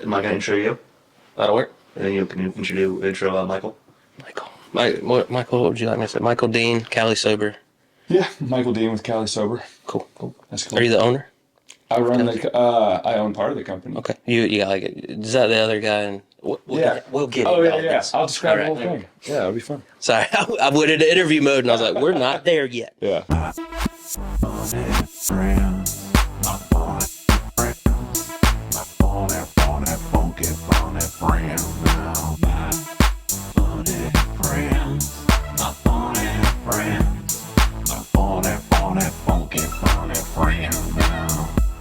Am I going to intro you? That'll work. And then you can intro Michael. Michael, what would you like me to say? Michael Dean, Cali Sober. Yeah, Michael Dean with Cali Sober. Cool. That's cool. Are you the owner? I own part of the company. Okay. You got like it. Is that the other guy? And we'll get Oh, into yeah, all yeah. this. I'll describe the All whole right. thing. Yeah, it'll be fun. Sorry, I went into interview mode and I was like, we're not there yet. Yeah.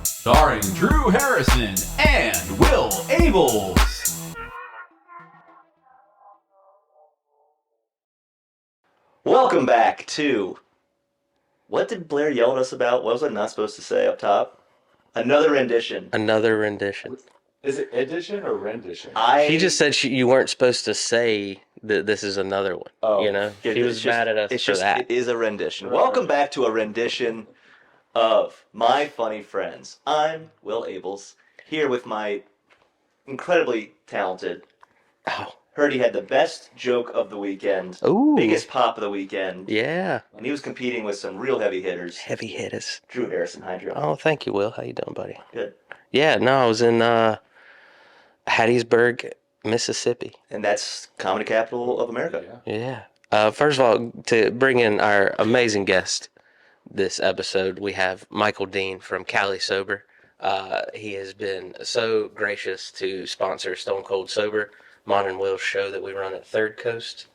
Starring Drew Harrison and Will Abeles. Welcome back to... What did Blair yell at us about? What was I not supposed to say up top? Another rendition. Is it edition or rendition? She just said you weren't supposed to say that this is another one. Oh. You know? She was mad at us for that. It is a rendition. Welcome back to a rendition of My Funny Friends. I'm Will Abeles, here with my incredibly talented... Oh. Heard he had the best joke of the weekend. Ooh. Biggest pop of the weekend. Yeah. And he was competing with some real heavy hitters. Heavy hitters. Drew Harrison, hi Drew. Oh, thank you, Will. How you doing, buddy? Good. Yeah, no, I was in Hattiesburg, Mississippi. And that's comedy capital of America. Yeah. Yeah. First of all, to bring in our amazing guest this episode, we have Michael Dean from Cali Sober. He has been so gracious to sponsor Stone Cold Sober, Mon and Will's show that we run at Third Coast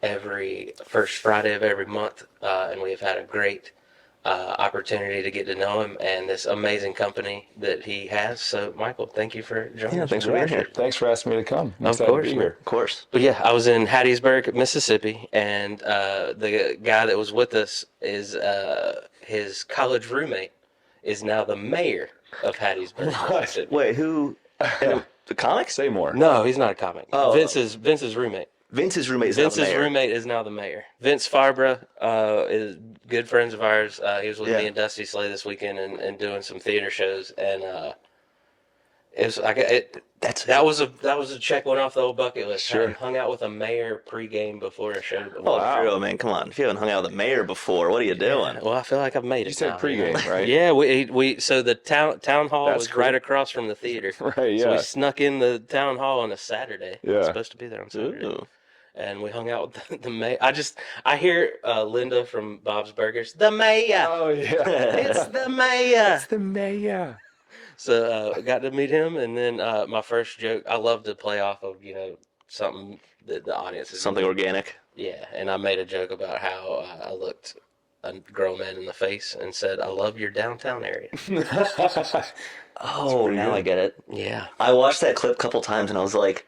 every first Friday of every month. And we have had a great opportunity to get to know him and this amazing company that he has. So, Michael, thank you for joining us. Thanks for being here. Thanks for asking me to come. I'm Of excited course, to be man. here. Of course. But yeah, I was in Hattiesburg, Mississippi, and the guy that was with us is his college roommate is now the mayor of Hattiesburg, Mississippi. Wait, who? The comic? Say more. No, he's not a comic. Oh. Vince's roommate. Vince's roommate is now the Vince's mayor. roommate is now the mayor. Vince Farbra is good friends of ours. He was with me and Dusty Slay this weekend and doing some theater shows, and it was like that was a check one off the old bucket list. Sure. I hung out with a mayor pregame before a show. Oh, Wow. Drew, man, come on. If you haven't hung out with the mayor before, what are you doing? Well, I feel like I've made it. You said now, pregame, know? right? Yeah, we so the town hall That's was cool. right across from the theater. Right, So we yeah. snuck in the town hall on a Saturday. Yeah. I was supposed to be there on Saturday. Ooh. And we hung out with the mayor. I hear Linda from Bob's Burgers. The mayor. Oh, yeah. It's the mayor. It's the mayor. So got to meet him, and then my first joke. I love to play off of something that the audience is Something organic. Yeah, and I made a joke about how I looked a grown man in the face and said, "I love your downtown area." Oh, pretty now good. I get it. Yeah, I watched that clip a couple times and I was like,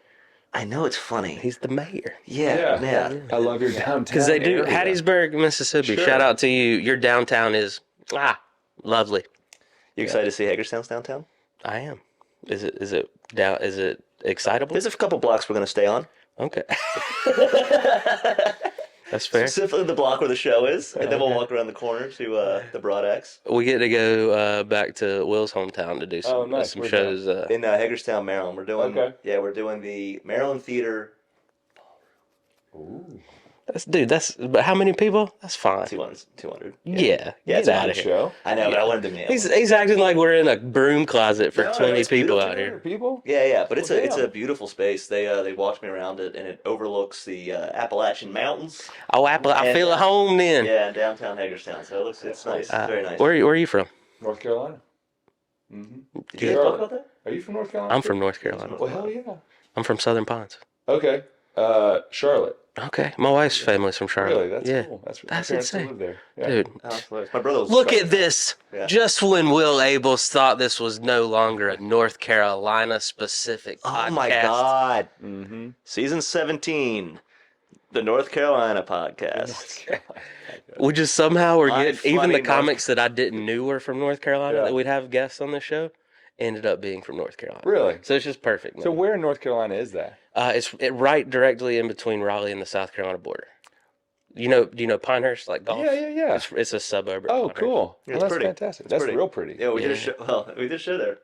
I know it's funny. he's the mayor. Yeah. I love your downtown. Because they do area. Hattiesburg, Mississippi. Sure. Shout out to you. Your downtown is lovely. You excited to see Hagerstown's downtown? I am. Is it excitable? There's a couple blocks we're going to stay on. Okay. That's fair. Specifically the block where the show is, and then we'll walk around the corner to the Broad X. We get to go back to Will's hometown to do some nice. some Where's shows. In Hagerstown, Maryland. We're doing we're doing the Maryland Theater. Ooh. But how many people? That's fine. 200. Yeah, Yeah, it's get a out good of here. Show. I know, but I wanted to nail. He's acting like we're in a broom closet for No, 20 it's people beautiful. out here. People? Yeah, but it's Well, a damn. beautiful space. They walked me around it, and it overlooks the Appalachian Mountains. Oh, Apple, I And, feel at home then. Yeah, in downtown Hagerstown. So it's nice. It's very nice. Where are you from? North Carolina. Mm-hmm. Did you guys talk about that? Are you from North Carolina? I'm too? from North Carolina. Well, hell yeah. I'm from Southern Pines. Okay. Charlotte. Okay, my wife's family's from Charlotte. Really? That's yeah. cool. That's That's my parents still insane. live there. Yeah. Dude, Oh, that's hilarious. My brother was. look at this. Yeah. Just when Will Abeles thought this was no longer a North Carolina specific podcast. Oh my God! Mm-hmm. Season 17, the North Carolina podcast. North Carolina. We just somehow were My getting, even funny the comics that I didn't knew were from North Carolina Yeah. that we'd have guests on the show ended up being from North Carolina. Really? So it's just perfect. Man. So where in North Carolina is that? It's right directly in between Raleigh and the South Carolina border. Do you know Pinehurst, like golf? Yeah. It's a suburb. Of Oh, Pinehurst. cool. Yeah, Well, it's that's pretty. fantastic. It's That's pretty. real pretty. Yeah, we Yeah. did a show. Well, we did a show there.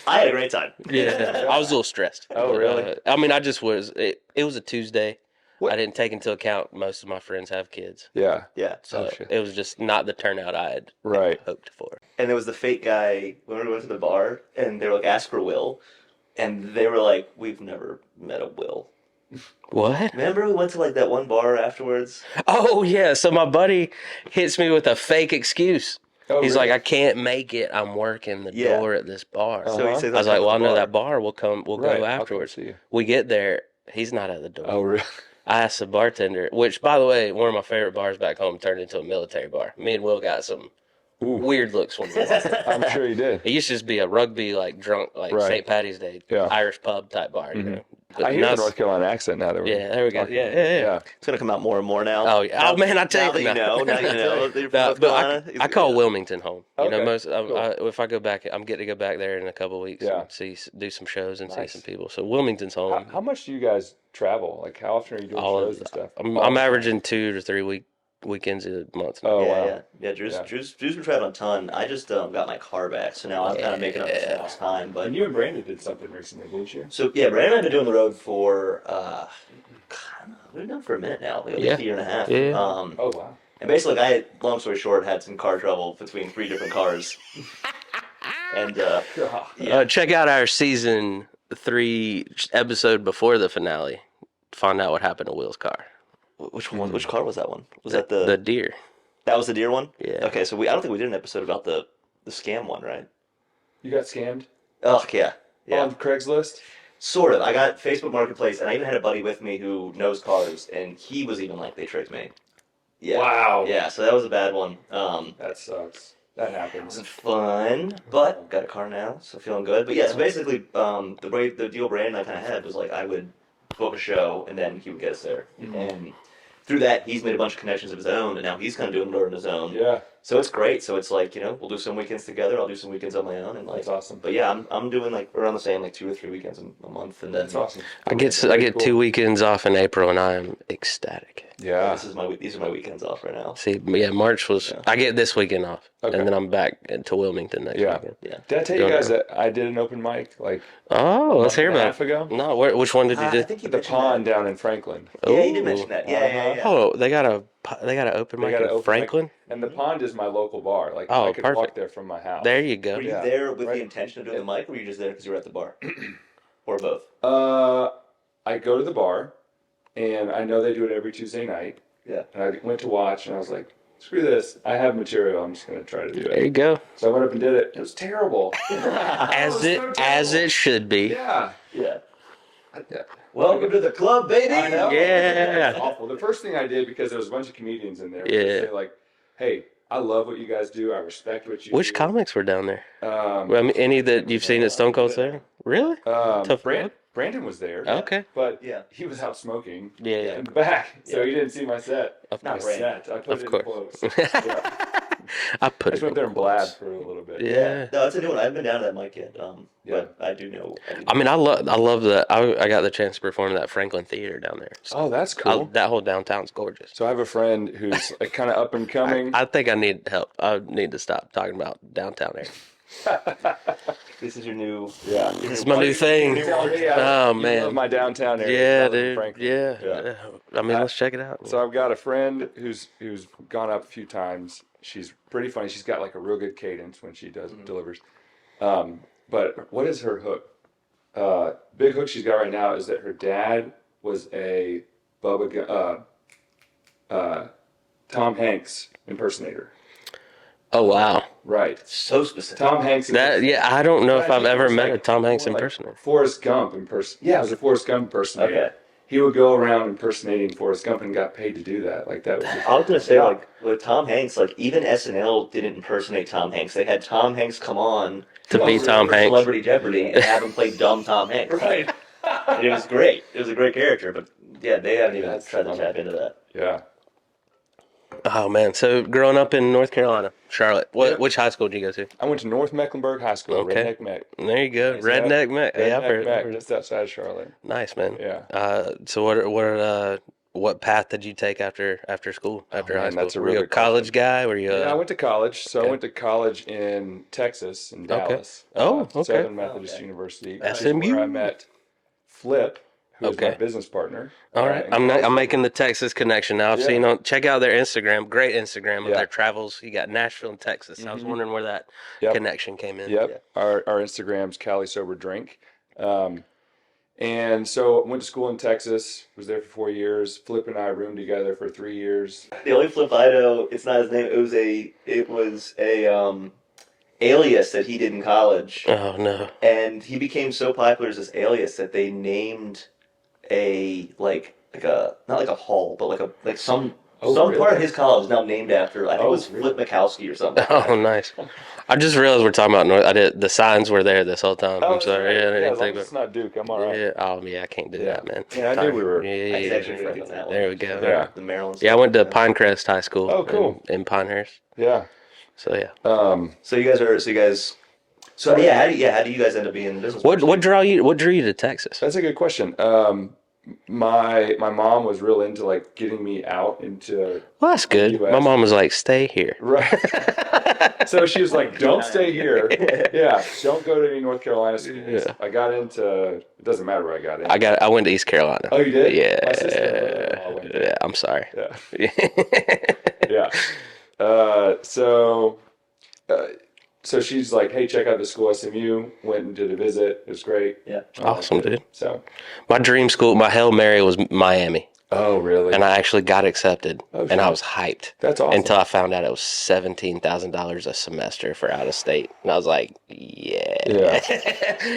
I had a great time. Yeah, I was a little stressed. Oh, really? I mean, I just was. It was a Tuesday. What? I didn't take into account most of my friends have kids, Yeah. Yeah. so shit. it was just not the turnout I had Right. hoped for. And there was the fake guy when we went to the bar, and they were like, "Ask for Will," and they were like, "We've never met a Will." What? Remember we went to like that one bar afterwards? Oh yeah. So my buddy hits me with a fake excuse. Oh, He's really? like, I can't make it. I'm working the Yeah. door at this bar. So he Uh-huh. says, I was like, well, I know bar. that bar. We'll come. We'll Right, go I'll come afterwards. see you. We get there. He's not at the door. Oh, really? I asked the bartender, which, by the way, one of my favorite bars back home turned into a military bar. Me and Will got some Ooh. weird looks when we walked in. I'm sure you did. It used to just be a rugby, like drunk, like Right. St. Patty's Day, Yeah. Irish pub type bar. You know. But I hear now the it's- North Carolina accent now that we're Yeah, there we go. talking Yeah, about yeah, it. yeah. It's gonna come out more and more now. Oh, yeah. Oh, man, I tell now you that you now. know, now you know. that you're from No, North but Carolina, I call Wilmington home. You know, Okay, most cool. if I go back, I'm getting to go back there in a couple of weeks. Yeah. And do some shows and Nice. see some people. So Wilmington's home. How much do you guys travel? Like, how often are you doing All shows of and stuff? I'm All the time? averaging 2 to 3 weekends a month. Now. Oh, yeah, wow. yeah. Drew's Yeah. been traveling a ton. I just got my car back, so now I'm kind of making up for lost time. But And you and Brandon did something recently, didn't you? so yeah, Brandon and I have been doing the road for we've been doing it for a minute now, like at least a year and a half. Yeah. Um, Oh, wow. and basically, I, long story short, had some car trouble between 3 different cars. And Check out our season 3 episode before the finale. Find out what happened to Will's car. which one? Which car was that one? Was that The deer. that was the deer one? Yeah. Okay, so I don't think we did an episode about the scam one, right? You got scammed Oh yeah, yeah. on Craigslist? Sort of. I got Facebook Marketplace, and I even had a buddy with me who knows cars, and he was even like, they tricked me. Yeah. Wow. Yeah, so that was a bad one. That sucks. That It happens. wasn't fun, but got a car now, so feeling good. But yeah, so basically, the deal Brandon and I kind of had was like, I would book a show, and then he would get us there. And through that, he's made a bunch of connections of his own, and now he's kind of doing it on his own. Yeah, So it's great. So it's like, we'll do some weekends together. I'll do some weekends on my own, and like, that's awesome. But yeah, I'm doing like around the same, like 2 or 3 weekends a month, and then That's awesome. I get Very cool. 2 weekends off in April, and I am ecstatic. Yeah. these are my weekends off right now. See, yeah, March was. Yeah. I get this weekend off, Okay. and then I'm back to Wilmington next Yeah. weekend. Yeah. Did I tell you Doing guys it. that I did an open mic like Oh, let's hear a month and a about half it. ago? No, which one did you I do? think you The mentioned pond that. down in Franklin. Yeah, you did Ooh. mention that. Yeah. Oh, they got an open They mic got an in open Franklin. mic, and the pond is my local bar. Like Oh, I could walk perfect. there from my house. There you go. Were you Yeah. there with Right. the intention of doing the mic, or were you just there because you were at the bar, or both? I go to the bar, and I know they do it every Tuesday night. Yeah. And I went to watch, and I was like, screw this. I have material. I'm just going to try to do There you it. go. So I went up and did it. It was terrible. As was so as terrible. it should be. Yeah. Yeah. Yeah. Welcome to the club, baby. I know. Yeah. It was awful. The first thing I did, because there was a bunch of comedians in there, was Yeah. say like, hey, I love what you guys do. I respect what you Which do. comics were down there? Um, I mean, any that you've seen at Stone Cold Sober? Really? Tough Brandon was there. Okay. But Yeah. he was out smoking Yeah. in the back, so he didn't see my set. Of My course. set. I put Of it course. in quotes. Yeah. I put I just it. went there and in quotes. blabbed for a little bit. Yeah. No, it's a new one. I haven't been down to that mic yet. Yeah. But I do know. I mean, I love that. I got the chance to perform at that Franklin Theater down there. So Oh, that's cool. that whole downtown's gorgeous. So I have a friend who's like kind of up and coming. I think I need help. I need to stop talking about downtown area. This is your new. Yeah. It's my new thing. Oh, You man. love my downtown area. Yeah, I live in dude. Franklin. Yeah. I mean, let's check it out. So I've got a friend who's gone up a few times. She's pretty funny. She's got like a real good cadence when she does delivers. But what is her hook? Big hook she's got right now is that her dad was a Tom Hanks impersonator. Oh wow. Right. So specific. Tom Hanks. That I don't know if I I've think it ever was met like a Tom Hanks more like impersonator. Forrest Gump Yeah, it was a Forrest Gump impersonator. Okay. He would go around impersonating Forrest Gump and got paid to do that. Like that was. I was gonna say, like with Tom Hanks, like even SNL didn't impersonate Tom Hanks. They had Tom Hanks come on To be Tom for Hanks. Celebrity Jeopardy and have him play dumb Tom Hanks. Right. And it was great. It was a great character, but yeah, they haven't even That's tried to funny. tap into that. Yeah. Oh man. So growing up in North Carolina, Charlotte. Yep. Which high school did you go to? I went to North Mecklenburg High School, Okay. Redneck Meck. There you go. Nice, Redneck Mac. Yeah, I've Redneck heard. Meck, just outside of Charlotte. Nice man. Yeah. So what are what path did you take after school, after high man, school? that's a Were real you a good college guy? Were you? Yeah, I went to college. So I okay. went to college in Texas, in Okay. Dallas. Oh, okay. Southern Methodist Okay. University, which is SMU. where I met Flip, who is my Okay. business partner. All right, in I'm Cali Sober. making the Texas connection now. I've Yeah. seen check out their Instagram, great Instagram of Yeah. their travels. You got Nashville and Texas. I was wondering where that Yep. connection came in. Yep. Yeah. Our Instagram's Cali Sober Drink. And so went to school in Texas, was there for 4 years. Flip and I roomed together for 3 years. The only Flip I know, it's not his name. It was a alias that he did in college, Oh no. and he became so popular as this alias that they named a like a not like a hall, but like some really? part of his college is now named after. I think it was really? Flip Mikowski or something. Oh, nice. I just realized we're talking about North. I did the signs were there this whole time. I'm that's sorry. right. Yeah, I Yeah, didn't as long think as it's about. not Duke, I'm all right. Yeah. Oh, yeah. I can't do Yeah. that, man. Yeah, I knew we were. Yeah, I yeah, can yeah. actually friend on that one. There we go. Yeah. The Maryland. Yeah, I went to stuff. Pinecrest High School. Oh, cool. In Pinehurst. Yeah. So yeah. So you guys are. So yeah, how do you guys end up being in business? What drew you to Texas? That's a good question. My mom was real into like getting me out into Well, that's good. US. My mom was like, "Stay here." right. So she was like, "Don't stay here. Yeah, don't go to any North Carolina schools." Yeah. I got into. It doesn't matter where I got in. I went to East Carolina. Oh, you did? Yeah. My sister went there. Yeah. I'm sorry. Yeah. Yeah. So she's like, "Hey, check out the school SMU." Went and did a visit. It was great. Yeah. Awesome, dude. So. My dream school, my Hail Mary was Miami, Oh, really? and I actually got accepted, Oh, and I shit. was hyped. That's awesome. Until I found out it was $17,000 a semester for out of state, and I was like, "Yeah,"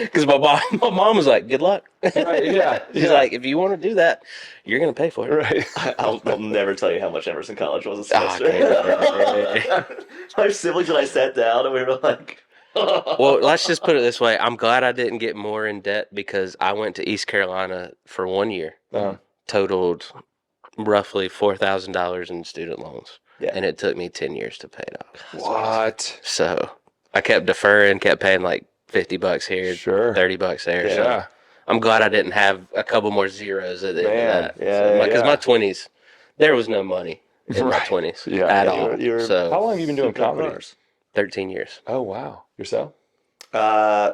because my mom was like, "Good luck." Right, yeah. She's like, "If you want to do that, you're gonna pay for it." Right. I'll never tell you how much Emerson College was a Ah, semester. My siblings and I sat down and we were like, Well, let's just put it this way. I'm glad I didn't get more in debt because I went to East Carolina for 1 year, totaled roughly $4,000 in student loans, and it took me 10 years to pay it off. What? So I kept deferring, kept paying like $50 here, Sure. $30 there. Yeah. So I'm glad I didn't have a couple more zeros at the end of that. Yeah, Because my 20s, there was no money in my Right. 20s Yeah. at Yeah, all. you were- So How long have you been doing comedy? 13 years. Oh, wow. Yourself?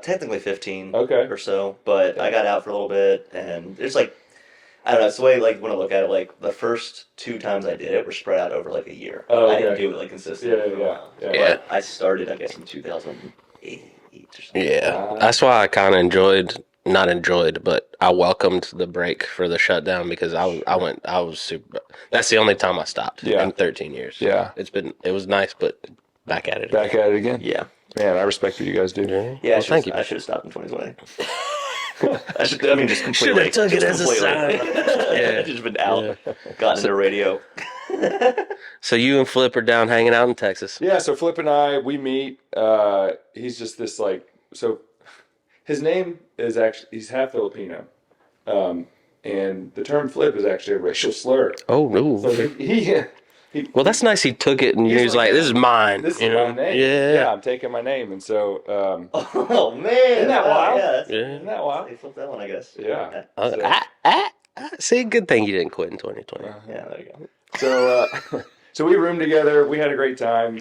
technically 15 Okay. or so, but I got out for a little bit, and it's like, I don't know, it's the way, like, when I look at it, like, the first 2 times I did it were spread out over, like, a year. Oh, I didn't okay. do it, like, consistently Yeah, for a while. yeah. But I started, I guess, in 2008 or something. Yeah, that's why I kind of not enjoyed, but I welcomed the break for the shutdown because I was super. That's the only time I stopped in 13 years. Yeah. It was nice, but back at it. Back at it again? Yeah. Man, I respect what you guys do. Yeah, Well, thank you. I should have stopped in 2020. just completely. Should've took it as a sign. Yeah. Just been out, gotten into radio. So you and Flip are down hanging out in Texas. Yeah, so Flip and I, we meet. He's just this like, so his name is actually, he's half Filipino. And the term Flip is actually a racial slur. Oh no. So he Well, that's nice. He took it and he was like, "This is mine." This is you know? my name. Yeah. I'm taking my name. And so, Oh man, Isn't that wild? Yeah, isn't that wild? they flipped that one, I guess. Yeah. See, good thing you didn't quit in 2020. Yeah, there you go. So, so we roomed together. We had a great time.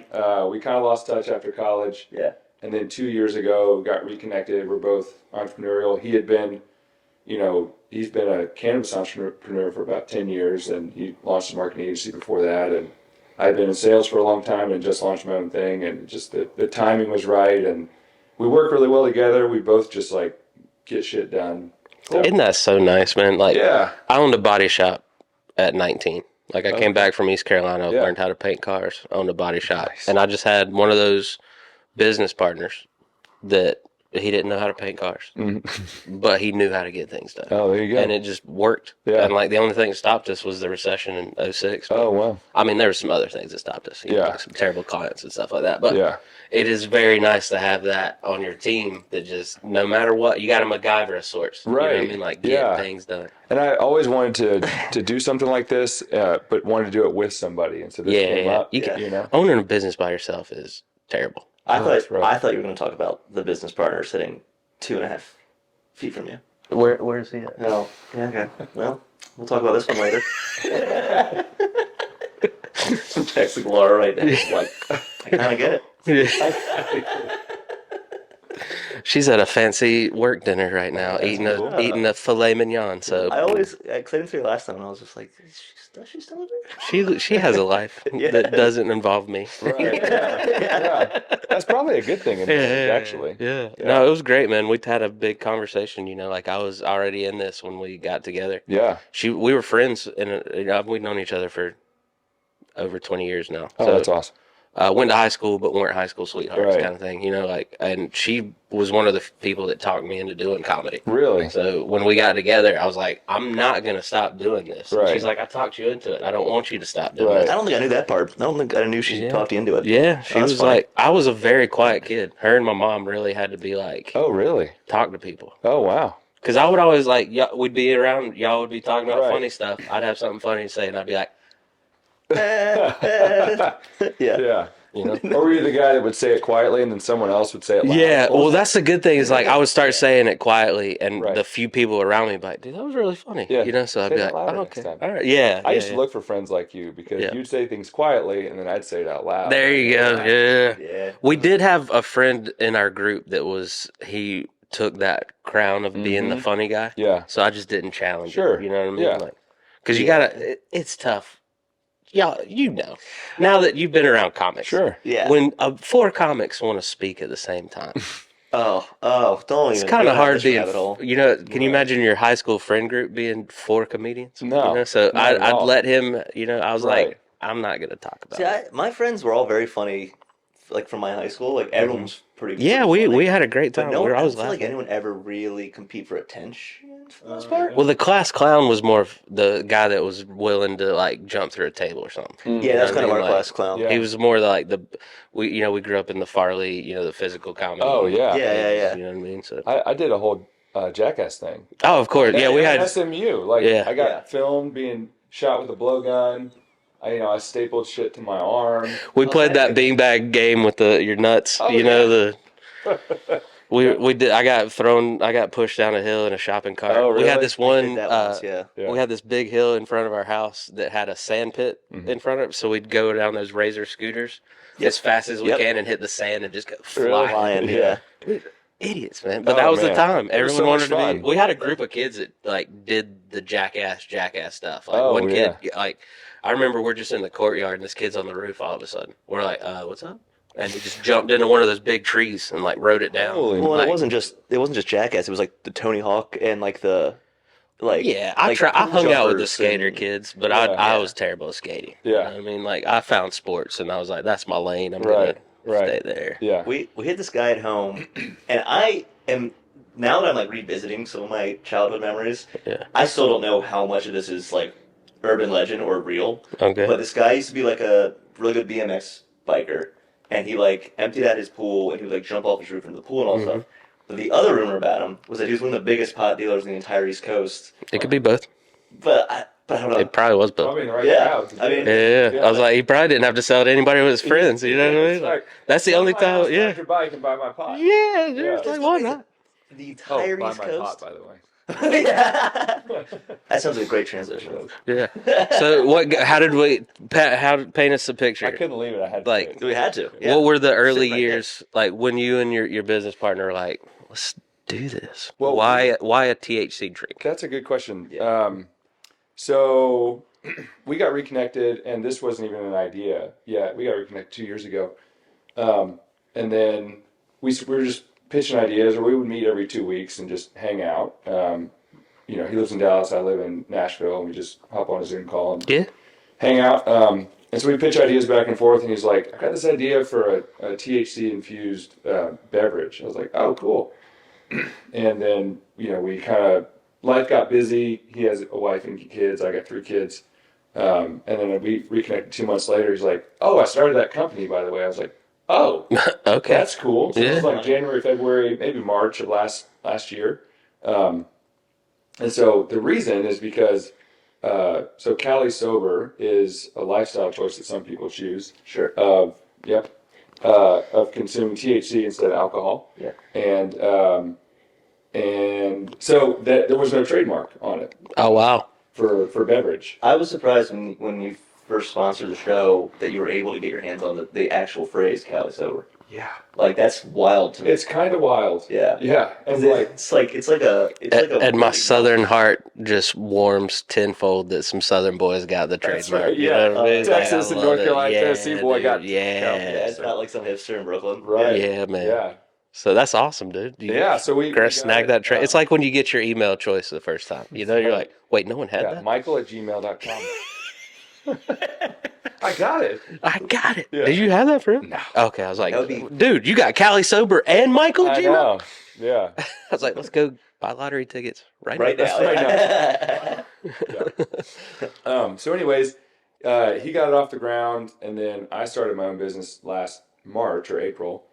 We kind of lost touch after college. Yeah. And then 2 years ago, got reconnected. We're both entrepreneurial. He had been, he's been a cannabis entrepreneur for about 10 years, and he launched a marketing agency before that. And I'd been in sales for a long time and just launched my own thing. And just the timing was right. And we work really well together. We both just like get shit done. So, Isn't that so nice, man? Like, yeah. I owned a body shop at 19. Like, I came back from East Carolina, Yeah. learned how to paint cars, owned a body shop. Nice. And I just had one of those business partners that he didn't know how to paint cars, but he knew how to get things done. Oh, there you go. And it just worked. Yeah. And, like, the only thing that stopped us was the recession in 2006. Oh, wow. I mean, there were some other things that stopped us. You know, Yeah. like some terrible clients and stuff like that. But Yeah. it is very nice to have that on your team that just, no matter what, you got a MacGyver of sorts. You know what I Right. mean? Like, get Yeah. things done. And I always wanted to do something like this, but wanted to do it with somebody. And so this came up, Owning a business by yourself is terrible. I that's right. thought you were going to talk about the business partner sitting 2.5 feet from you. Where is he at? No. Yeah. Okay. Well, We'll talk about this one later. I'm texting Laura right now. It's like, I kind of get it. Yeah. She's at a fancy work dinner right now, eating a filet mignon. So I always, because I didn't see her last time, and I was just like, does she still live here? she has a life Yeah. that doesn't involve me. Right. Yeah. That's probably a good thing in marriage, actually. Yeah. No, it was great, man. We'd had a big conversation. Like I was already in this when we got together. Yeah. We were friends, and we'd known each other for over 20 years now. Oh, So, that's awesome. went to high school, but weren't high school sweethearts, Right. kind of thing. And she was one of the people that talked me into doing comedy. Really? So when we got together, I was like, I'm not going to stop doing this. And Right. she's like, I talked you into it. I don't want you to stop doing Right. this. I don't think I knew that part. I don't think I knew she talked you into it. Yeah, she that's was funny. like, I was a very quiet kid. Her and my mom really had to be like, Oh, really? talk to people. Oh, wow. Because I would always we'd be around, y'all would be talking about Right. funny stuff. I'd have something funny to say, and I'd be like, Yeah. Yeah. you know. Or were you the guy that would say it quietly and then someone else would say it loud? Yeah, well, that's the good thing is like I would start saying it quietly, and Right. the few people around me would be like, "Dude, that was really funny." Yeah. So I'd Say be that like, louder "Oh, next okay, time." all right, yeah." I used to look for friends like you because Yeah. you'd say things quietly and then I'd say it out loud. There you go. Yeah. Yeah. We did have a friend in our group that he took that crown of being the funny guy. Yeah. So I just didn't challenge Sure. it. You know what I mean? Yeah. Like, because you gotta, it's tough. Y'all, now that you've been around comics. Sure. Yeah. When 4 comics want to speak at the same time, Oh, don't it's even. kind go of down hard this being. rabbit hole. Can you imagine your high school friend group being 4 comedians? No, So not at I'd all. let him. I was Right. like, I'm not gonna talk about See, it. my friends were all very funny, like from my high school. Like everyone was pretty. Yeah, pretty funny. we had a great But time. no, we were I always don't feel like laughing. anyone ever really compete for attention for the most part. Well, the class clown was more of the guy that was willing to like jump through a table or something. Yeah, that's You know kind what of I our mean? class clown. Yeah. He was more we grew up in the Farley, the physical comedy. Oh, yeah. Yeah. You know what I mean? So I did a whole Jackass thing. of course, yeah, we had SMU. Like, Yeah. I got Yeah. filmed being shot with a blowgun. I stapled shit to my arm. we played that beanbag game with your nuts. Oh, We did. I got pushed down a hill in a shopping cart. Oh, We had really? this one. Did that once, yeah. Yeah. We had this big hill in front of our house that had a sand pit in front of it. So we'd go down those Razor scooters as fast as we can and hit the sand and just go flying. Flying, yeah. Idiots, man. But Oh, that was the man. time. It was Everyone so wanted much to be. fun. We had a group of kids that like did the jackass stuff. Like Oh, one kid, yeah. like I remember we're just in the courtyard and this kid's on the roof. All of a sudden, we're like, "What's up?" And he just jumped into one of those big trees and like rode it down. Holy Well, Like, it wasn't just Jackass. It was like the Tony Hawk and like the yeah, like I hung out with the jumpers skater and- kids, but Yeah. I was terrible at skating. Yeah. You know what I mean, like I found sports and I was like, that's my lane. I'm Right, gonna right. stay there. Yeah. We hit this guy at home, and I am now that I'm like revisiting some of my childhood memories. Yeah. I still don't know how much of this is like urban legend or real. Okay. But this guy used to be like a really good BMX biker, and he like emptied out his pool and he would like jump off his roof into the pool and all stuff. But the other rumor about him was that he was one of the biggest pot dealers in the entire East Coast. It could be both. But I don't know. It probably was both. Probably in the right Yeah, crowd. I mean- Yeah. I was like, he probably didn't have to sell to anybody with his friends. You know what I mean? It's like, That's the come only to my house, time. Yeah. ride your bike and buy my pot. Yeah, dude. Yeah. It's like, why not? The Oh, entire buy East my Coast. pot, by the way. Yeah. That sounds like a great transition. Yeah. So how paint us a picture? I couldn't leave it. I had to. Like, do it. We had to. Yeah. What were the early Sitting right years like when you and your business partner were like, let's do this? Well, why a THC drink? That's a good question. Yeah. So we got reconnected, and this wasn't even an idea yet. We got reconnected 2 years ago, and then we were just pitching ideas, or we would meet every 2 weeks and just hang out. He lives in Dallas, I live in Nashville, and we just hop on a Zoom call and Yeah. hang out. And so we pitch ideas back and forth, and he's like, "I got this idea for a THC infused beverage." I was like, "Oh, cool." And then we kind of life got busy. He has a wife and kids. I got 3 kids. And then we reconnected 2 months later. He's like, "Oh, I started that company, by the way." I was like, "Oh, Okay. that's cool." So it was Yeah. like January, February, maybe March of last year. And so the reason is because so Cali Sober is a lifestyle choice that some people choose Sure. of consuming THC instead of alcohol. Yeah. And so that there was no trademark on it. Oh wow. for beverage. I was surprised when you first sponsored the show that you were able to get your hands on the actual phrase Cali Sober. Yeah. Like, that's wild to me. It's kind of wild. Yeah. Yeah. And It's like a And my southern heart just warms tenfold that some southern boys got the That's trademark. right, You yeah. know what I mean? Texas I and love North it. Carolina, Yeah, Tennessee boy dude, got yeah. it's not like some hipster in Brooklyn. Right. Yeah, man. Yeah. So that's awesome, dude. So we gotta got snag it. that trade. It's like when you get your email choice the first time. You know, you're like, wait, no one had that? Michael@gmail.com. I got it. I got it. Yeah. Did you have that for him? No. Okay, I was like, That would be- dude, you got Cali Sober and Michael I Gmail? know. Yeah. I was like, let's go buy lottery tickets right Right now. now. So anyways, he got it off the ground, and then I started my own business last March or April.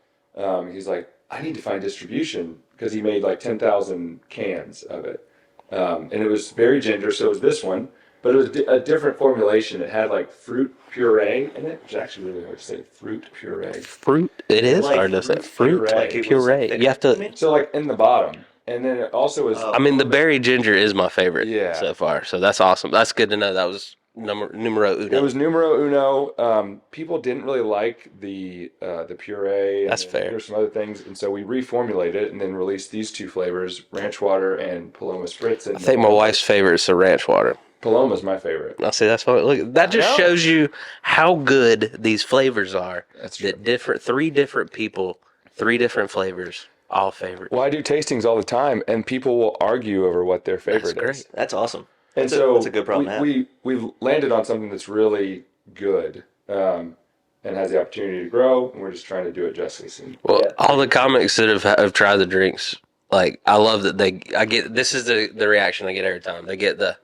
He's like, I need to find distribution because he made like 10,000 cans of it. And it was berry ginger, so it was this one, but it was a different formulation. It had like fruit puree in it, which is actually really hard to say. Fruit puree. Fruit. It is Like hard to say. fruit Fruit puree. Like it was puree. thick. You have to. So like in the bottom, and then it also was. I mean, the berry ginger is my favorite Yeah. so far. So that's awesome. That's good to know. That was numero uno. It was numero uno. People didn't really like the puree. And That's fair. There's some other things, and so we reformulated it and then released these two flavors: ranch water and Paloma Spritz. And I think my wife's favorite is the ranch water. Paloma's my favorite. I see. That's fine. Look, that just know. shows you how good these flavors are. That's true. That three different people, three different flavors, all favorite. Well, I do tastings all the time, and people will argue over what their favorite That's is. great. That's awesome. And That's a good problem to have. we've landed on something that's really good and has the opportunity to grow, and we're just trying to do it justice. And Well, all the comics that have tried the drinks, like I love that I get this is the reaction I get every time. They get the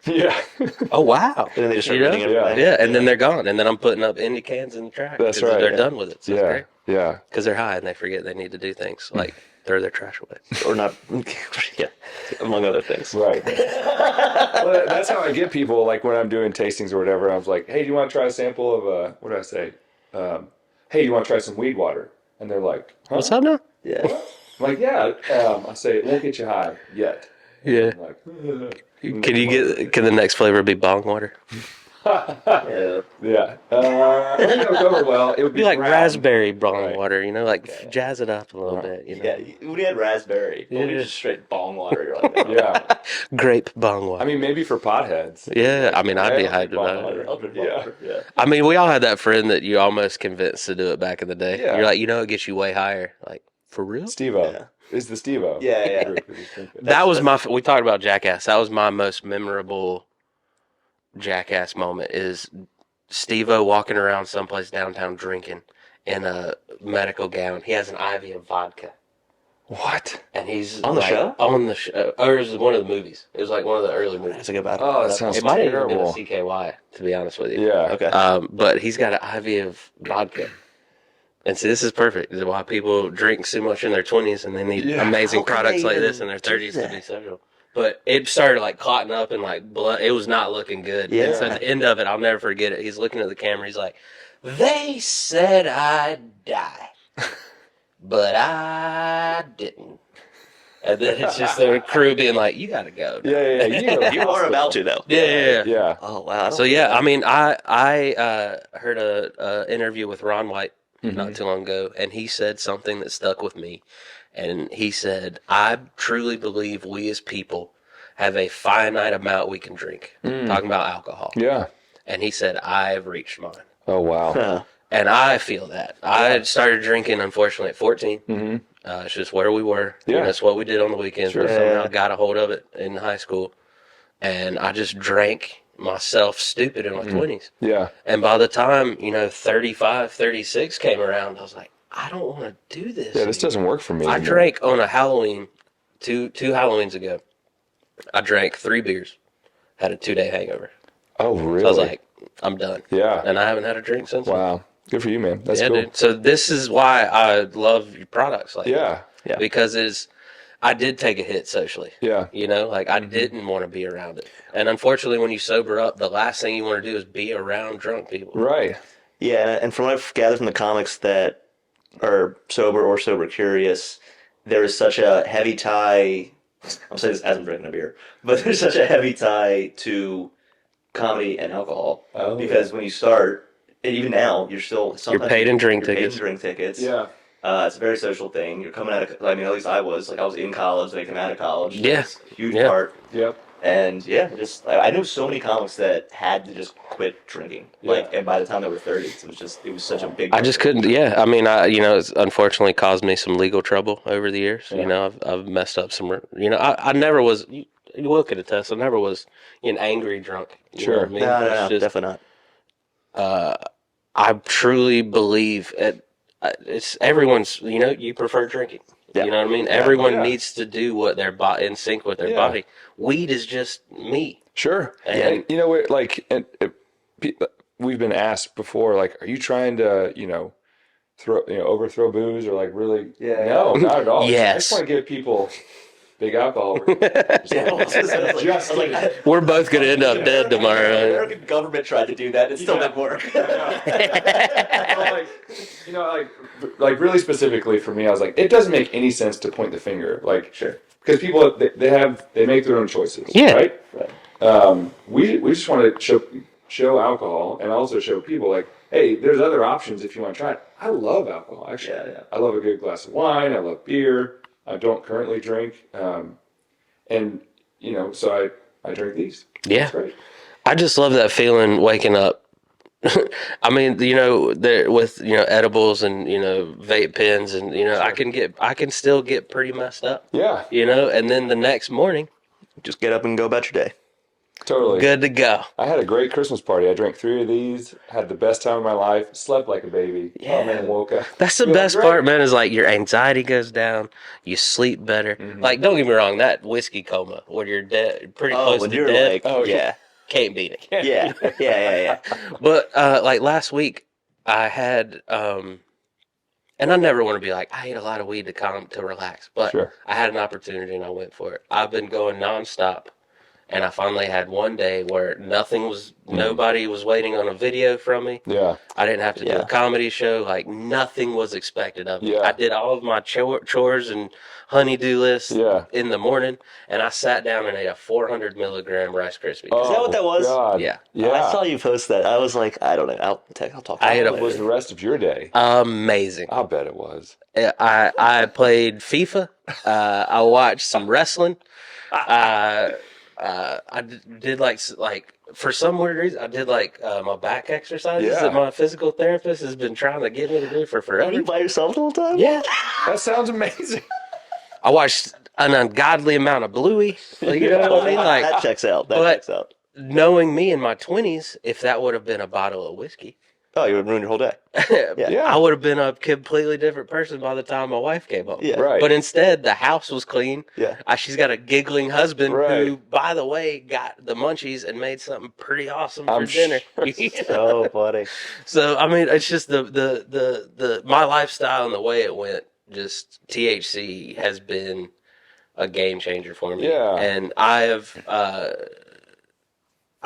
yeah, oh wow, And then they just start You know? reading everything. yeah, and then they're gone, and then I'm putting up indie cans in the track. That's 'cause right, They're yeah. done with it. So it's yeah, great yeah. because they're high and they forget they need to do things like throw their trash away. Or not. Yeah. Among other things. Right. Well, that's how I get people, like when I'm doing tastings or whatever. I was like, hey, do you want to try a sample of, what did I say? Hey, do you want to try some weed water? And they're like, huh? What's up now? Yeah. I'm like, yeah. I say, it won't get you high yet. Yeah. I'm like, Can the next flavor be bong water? Yeah. yeah. I think that would go over well. It would Be be like brown. raspberry bong Right. water, you know, like jazz it up a little bit, you know. Yeah. When you had raspberry, when you Yeah. just straight bong water, you're like, oh, Yeah. Grape bong water. I mean, maybe for potheads. yeah, I mean, I'd be Yeah, hyped about it. I'll drink bong Yeah. water. Yeah. I mean, we all had that friend that you almost convinced to do it back in the day. Yeah. You're like, you know, it gets you way higher. Like, for real? Steve-O. Yeah. Is the Steve-O. Yeah, yeah. Group that he's drinking. That was we talked about Jackass. That was my most memorable Jackass moment is Steve-O walking around someplace downtown drinking in a medical gown. He has an IV of vodka. What? And he's On the like, show? On the show. Or it was one of the movies. It was like one of the early movies. That's a good bad. Oh, that sounds It might have even been a terrible. CKY, to be honest with you. Yeah. Okay. But he's got an IV of vodka. And see, this is perfect. This is why people drink so much in their 20s and they need Yeah. amazing How can products they like this even in their do 30s to that? be social. But it started like clotting up and like blood. It was not looking good. Yeah. And so at the end of it, I'll never forget it. He's looking at the camera. He's like, they said I'd die, but I didn't. And then it's just the crew being like, you got to go. now." Yeah. You are about to though. Yeah. Yeah. Oh wow. So yeah, I mean, I heard a interview with Ron White not too long ago, and he said something that stuck with me. And he said, "I truly believe we as people have a finite amount we can drink." Talking about alcohol. Yeah. And he said, "I've reached mine," Oh, wow. Huh. and I feel that. I started drinking, unfortunately, at 14. Mm-hmm. It's just where we were. Yeah. That's what we did on the weekends. Sure. We somehow Yeah. got a hold of it in high school, and I just drank myself stupid in my 20s. Yeah. And by the time, 35, 36 came around, I was like, I don't want to do this. Yeah, this doesn't work for me. I anymore. drank on a Halloween, two Halloweens ago. I drank 3 beers, had a 2-day hangover. Oh, really? So I was like, I'm done. Yeah. And I haven't had a drink since. then. Wow. Good for you, man. That's Yeah, cool. dude. So this is why I love your products like Yeah. Yeah. because I did take a hit socially. Yeah. I didn't want to be around it. And unfortunately, when you sober up, the last thing you want to do is be around drunk people. Right. Yeah, and from what I've gathered from the comics that are sober or sober curious, there is such a heavy tie I'm saying this as I'm drinking a beer, but there's such a heavy tie to comedy and alcohol because when you start, and even now, you're still sometimes paid in drink you're paid in tickets. drink tickets. Yeah. It's a very social thing. You're coming out of, I mean, at least I was in college, they come out of college. Yeah. That's a huge Yeah. part. Yep. And yeah, just I knew so many comics that had to just quit drinking. Like, and by the time they were 30s, it was such a big. I just couldn't. Yeah, I mean, it's unfortunately caused me some legal trouble over the years. Yeah. I've messed up some. I never was. You look at a test. I never was an angry drunk. You know what I mean? No, It's just, definitely not. I truly believe it's everyone's. You prefer drinking. Yeah. You know what I mean? Yeah. Everyone needs to do what their body in sync with their body. Weed is just me. Sure. And we're like, we've been asked before, like, are you trying to, overthrow booze or like really? Yeah. No, not at all. Yes. I just want to give people big alcohol. We're both gonna end up dead The tomorrow. American government tried to do that. It still didn't work. like really specifically for me, I was like, it doesn't make any sense to point the finger, like, Sure. because people they make their own choices, Yeah. right? Right. We just want to show alcohol and also show people like, hey, there's other options if you want to try it. I love alcohol, actually. Yeah. I love a good glass of wine. I love beer. I don't currently drink, and so I drink these. Yeah. That's great. I just love that feeling waking up. I mean, there with edibles and vape pens and Sure. I can still get pretty messed up. Yeah, And then the next morning, Just get up and go about your day. totally. good to go. I had a great Christmas party. I drank 3 of these, had the best time of my life, slept like a baby. Yeah. Oh, man, woke up. That's the feeling best great. part, man. Is like your anxiety goes down, you sleep better. Mm-hmm. Like, don't get me wrong, that whiskey coma where you're dead, pretty close when to you're dead, like, can't beat it. yeah. But like last week, I had, and I never want to be like, I ate a lot of weed to relax, but Sure. I had an opportunity and I went for it. I've been going nonstop, and I finally had one day where nobody was waiting on a video from me. Yeah. I didn't have to do a comedy show. Like, nothing was expected of me. Yeah. I did all of my chores and honey-do lists in the morning, and I sat down and ate a 400 milligram Rice Krispie. Is that what that was? God. Yeah. Yeah. I saw you post that. I was like, I don't know. I'll talk. I had about What it was the later. rest of your day? Amazing. I'll bet it was. I played FIFA. I watched some wrestling. I did like for some weird reason I did my back exercises that my physical therapist has been trying to get me to do for Are forever. you by yourself the whole time? Yeah. That sounds amazing. I watched an ungodly amount of Bluey. You know what I mean? Like, that checks out. knowing me in my 20s, if that would have been a bottle of whiskey, Oh, you would ruin your whole day. Yeah. I would have been a completely different person by the time my wife came home. Yeah. Right. But instead, the house was clean. Yeah. She's got a giggling husband Right. who, by the way, got the munchies and made something pretty awesome I'm for dinner. sure. So funny. So, I mean, it's just the my lifestyle and the way it went. Just THC has been a game changer for me. Yeah. And I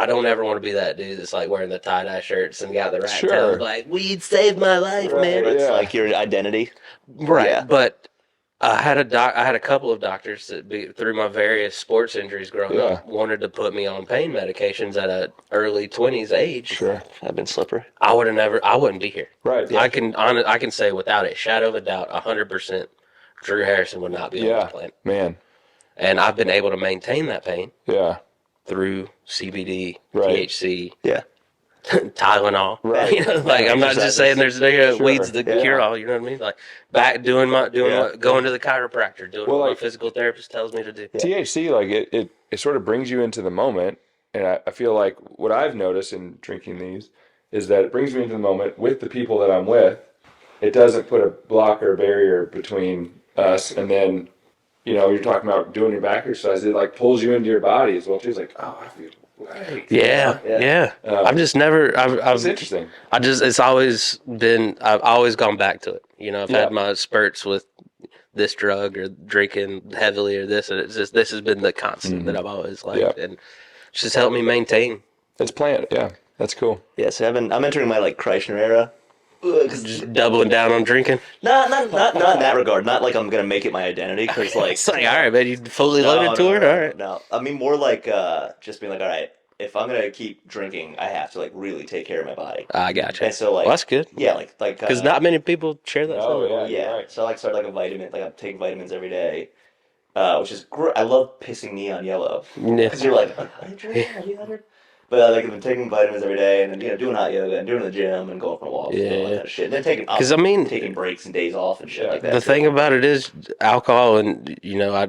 don't ever want to be that dude that's like wearing the tie-dye shirts and got the rat Sure. tails like, weed saved my life, man. It's Yeah. like your identity. Right. Yeah. But I had a couple of doctors that through my various sports injuries growing up wanted to put me on pain medications at an early 20s age. Sure. I've been slippery. I wouldn't be here. Right. I can say without a shadow of a doubt, 100%, Drew Harrison would not be on this planet. Man. And I've been able to maintain that pain Yeah. through CBD, Right. THC, Yeah. Tylenol. Right. You know, like, I'm not just saying there's Sure. weeds that Yeah. cure all. You know what I mean? Like, back going to the chiropractor, doing what my physical therapist tells me to do. THC, like it sort of brings you into the moment, and I feel like what I've noticed in drinking these is that it brings me into the moment with the people that I'm with. It doesn't put a block or a barrier between us, and then you're talking about doing your back exercise. It like pulls you into your body as well too. It's like, oh, I feel great. Yeah. I've just never. It's interesting. It's always been. I've always gone back to it. I've had my spurts with this drug or drinking heavily or this, and this has been the constant that I've always liked, and it's just helped me maintain. It's planned. Yeah, that's cool. Yeah, so I'm entering my like Kreishner era. Just doubling down on drinking. Not in that regard. Not like I'm gonna make it my identity because like It's like, all right, man, you fully loaded tour? All right. no. I mean more like just being like, all right, if I'm gonna keep drinking, I have to like really take care of my body. I gotcha. And so like Well, that's good. Yeah, like Because not many people share that. Oh, same. yeah. yeah. You're right. So I like start like a vitamin. Like I'm taking vitamins every day, which is great. I love pissing neon yellow Yeah. because you're like, are you drinking? Are you dehydrated? But like I've been taking vitamins every day, and then doing hot yoga and doing the gym and going for walks and all that Yeah. kind of shit. And then taking 'Cause, I mean, taking breaks and days off and shit like that. The too. thing about it is alcohol, and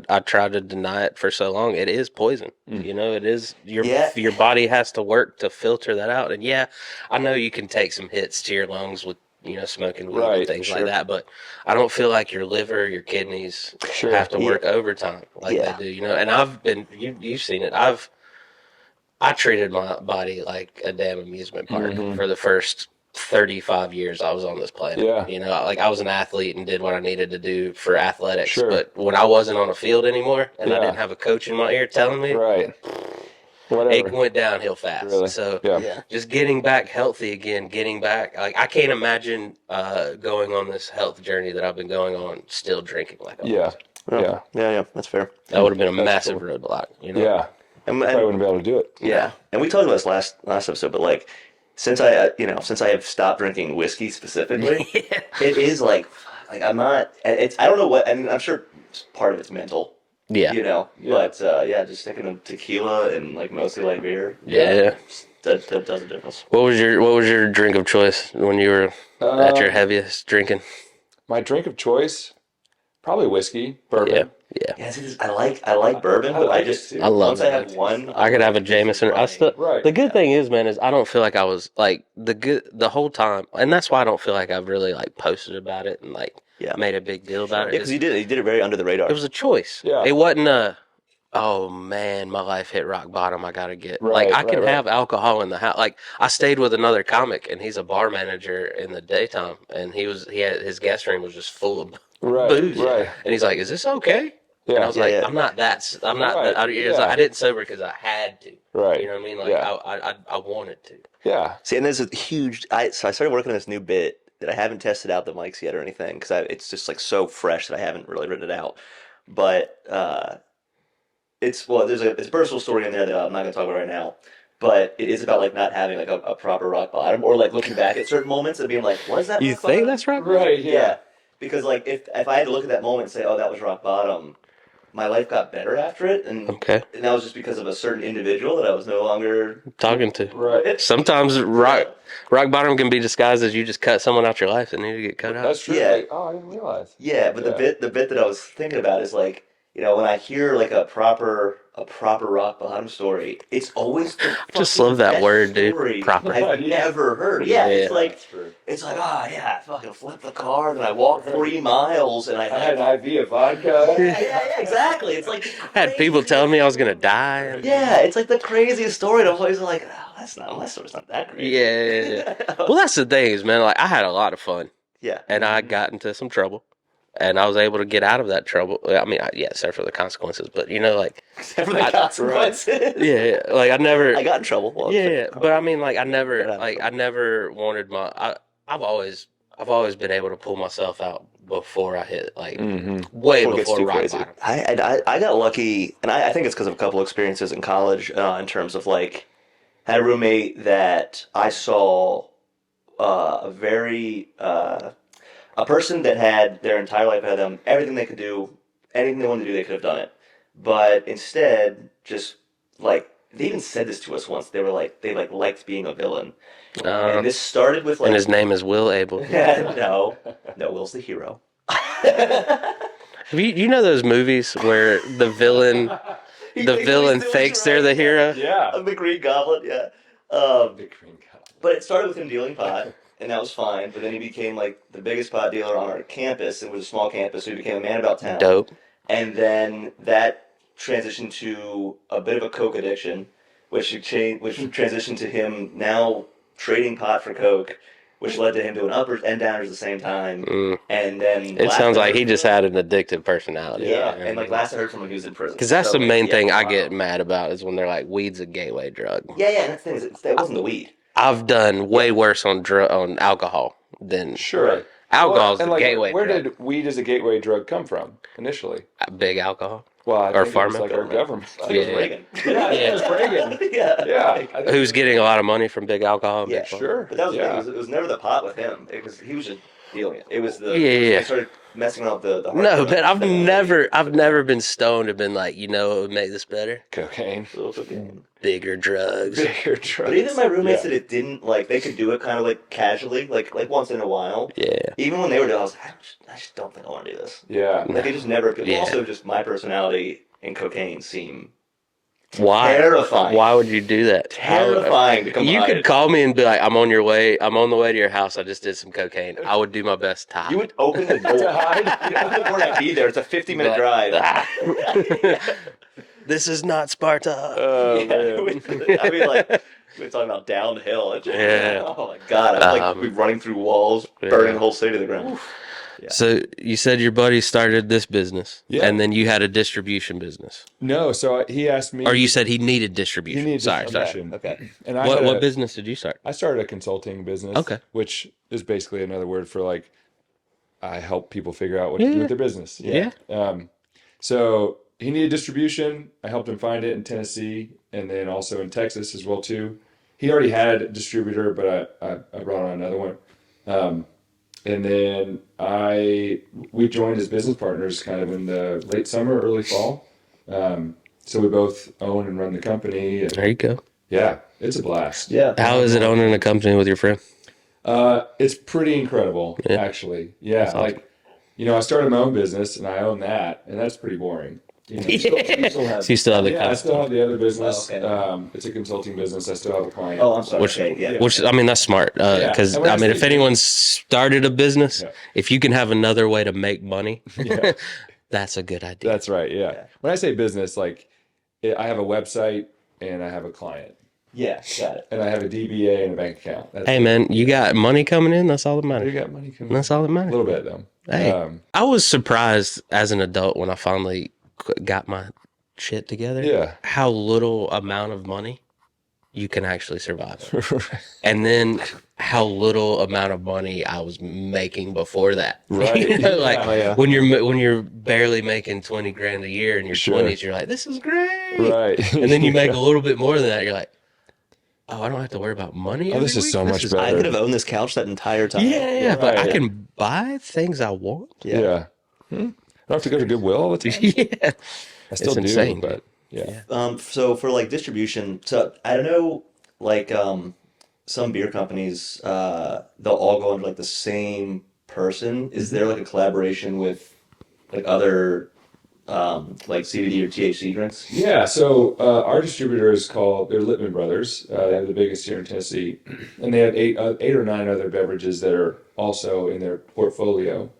I tried to deny it for so long. It is poison. It is your body has to work to filter that out. And yeah, I know you can take some hits to your lungs with smoking weed and things like that, but I don't feel like your liver, your kidneys have to work overtime like they do. And I've been you've seen it. I treated my body like a damn amusement park for the first 35 years I was on this planet. Yeah. Like I was an athlete and did what I needed to do for athletics. But when I wasn't on a field anymore and I didn't have a coach in my ear telling me, it went downhill fast. Really? So Yeah. just getting back healthy again, getting back, like I can't imagine going on this health journey that I've been going on still drinking like I was. Yeah. That's fair. That would have been a That's massive cool. roadblock. Yeah. And, I wouldn't be able to do it. Yeah, and we talked about this last episode, but like since I have stopped drinking whiskey specifically, it is like I'm not. I don't know what, and I'm sure part of it's mental. Yeah. But just sticking to tequila and like mostly light beer. Yeah. That does a difference. What was your drink of choice when you were at your heaviest drinking? My drink of choice, probably whiskey, bourbon. Yeah. Yeah, see, I like bourbon, but like it too. I love once I have one, I could have a Jameson. Right. The good thing is, man, is I don't feel like I was like the whole time, and that's why I don't feel like I've really like posted about it and like made a big deal about it. Yeah, because you did it very under the radar. It was a choice. Yeah. It wasn't oh man, my life hit rock bottom. I gotta get Right, I can right. have alcohol in the house. Like I stayed with another comic, and he's a bar manager in the daytime, and he had his guest room was just full of booze. Right. And he's like, "Is this okay?" Yeah. And I was like, I'm not that. Right, I didn't sober because I had to. Right. You know what I mean? Like I wanted to. Yeah. See, and there's a huge. So I started working on this new bit that I haven't tested out the mics yet or anything because it's just like so fresh that I haven't really written it out. But it's a personal story in there that I'm not going to talk about right now. But it is about like not having like a proper rock bottom or like looking back at certain moments and being like, what is that? You rock think bottom? that's rock bottom? Right. Yeah. Because like if I had to look at that moment and say, oh, that was rock bottom, my life got better after it, and that was just because of a certain individual that I was no longer talking to. Right. Sometimes rock bottom can be disguised as you just cut someone out your life that need to get cut out. That's true. Yeah. Like, oh, I didn't realize. Yeah, but the bit that I was thinking about is like, when I hear like a proper rock bottom story, it's always the Just fucking love that best word, dude. story Proper. I've ever heard. Yeah, it's like That's true. it's like I fucking flipped the car and I walked 3 miles and I had an IV of vodka. yeah, exactly. It's like I had people telling me I was gonna die. yeah, it's like the craziest story. And I'm always like, oh, my story's not that great. Yeah. Well, that's the thing is, man. Like I had a lot of fun, Yeah, and I got into some trouble, and I was able to get out of that trouble. I mean, except for the consequences, but like except for the consequences. yeah, like I never. I got in trouble. Well, Yeah, but I mean, like I never wanted I've always been able to pull myself out before I hit way Before it gets before too rock crazy. bottom. I got lucky, and I think it's because of a couple experiences in college in terms of like had a roommate that I saw a person that had their entire life ahead of them, everything they could do, anything they wanted to do, they could have done it, but instead just like they even said this to us once. They were like they liked being a villain, and this started with like And his name is Will Abel. no, Will's the hero. You know those movies where the villain thinks they're the hero? Yeah. The Green Goblin, yeah. The green cup. But it started with him dealing pot, and that was fine. But then he became like the biggest pot dealer on our campus. It was a small campus, so he became a man about town. Dope. And then that transitioned to a bit of a coke addiction, which transitioned to him now trading pot for coke, which led to him doing uppers and downers at the same time. And then It sounds like he just had an addictive personality. yeah. And like last I heard from him, he was in prison. Because that's So, the like, main yeah, thing I wow. get mad about is when they're like, weed's a gateway drug. Yeah, and that's the thing is, it wasn't the weed. I've done way worse on alcohol then Sure. alcohol's and the gateway Where drug. did weed as a gateway drug come from initially? Big alcohol. Well, I Or think it was pharma. like our government. I think it was Yeah. Reagan. Yeah, it was Reagan. Yeah. Yeah. I think Who's getting a lot of money from big alcohol and Yeah, big pharma. Sure. But that was the Yeah. thing. It was never the pot with him. He was just dealing it. It was the Yeah, it was when yeah. he started messing up the hard No, drugs, man, the I've never been stoned and been like, it would make this better. Cocaine. little cocaine. Bigger drugs. Bigger drugs. But even my roommates Yeah. said it didn't like they could do it kind of like casually, like once in a while. Yeah. Even when they were doing, it, I just don't think I want to do this. Yeah. Like it just never. Yeah. Also, just my personality and cocaine seem Why? terrifying. Why would you do that? Terrifying to combine. You could call me and be like, I'm on the way to your house. I just did some cocaine. I would do my best to hide. You would open the door. To hide? You'd open the door and I'd be there. It's a 50-minute drive. This is not Sparta. Oh, Yeah, man. I mean, like, we're talking about downhill. It's just, Yeah. Oh, my God. We're running through walls, burning the whole city to the ground. Yeah. So you said your buddy started this business, Yeah. and then you had a distribution business, No, so he asked me. or you said he needed distribution. He needed Sorry. distribution. Okay. And I What had what business did you start? I started a consulting business. Okay. Which is basically another word for like, I help people figure out what to do with their business. Yeah. So he needed distribution. I helped him find it in Tennessee and then also in Texas as well too. He already had a distributor, but I brought on another one. And then we joined as business partners kind of in the late summer, early fall. So we both own and run the company. And There you go. yeah, it's a blast. Yeah. How is it owning a company with your friend? It's pretty incredible, actually. Yeah, awesome. like, I started my own business and I own that, and that's pretty boring. You still have, So you still have the Yeah, I company. still have the other business. Oh, okay. It's a consulting business. I still have a client. Oh, I'm sorry. Which, Okay, yeah. which I mean, that's smart. Because And when I I mean, say- if anyone's started a business, Yeah. if you can have another way to make money, Yeah. that's a good idea. That's right. Yeah. When I say business, like, I have a website and I have a client Yeah, got it. and I have a DBA and a bank account. That's Hey, man, you got money coming in. That's all that You matters. got money coming. That's all that A matters. little bit though. Hey, Um, I was surprised as an adult when I finally got my shit together. Yeah. How little amount of money you can actually survive, and then how little amount of money I was making before that. Right. You know, like Oh, yeah. when you're barely making 20 grand a year in your Sure. 20s, you're like, this is great. Right. And then you make a little bit more than that, you're like, oh, I don't have to worry about money. Oh, this every is week? so This much is better. I could have owned this couch that entire time. Yeah, but I Right. can buy things I want. Yeah. I don't have to go to Goodwill all the time. Yeah. I still do, insane, but yeah. So for like distribution, so I don't know, like some beer companies, they'll all go under like the same person. Is there like a collaboration with like other like CBD or THC drinks? Yeah, so our distributor is they're Littman Brothers. They're the biggest here in Tennessee. And they have eight or nine other beverages that are also in their portfolio.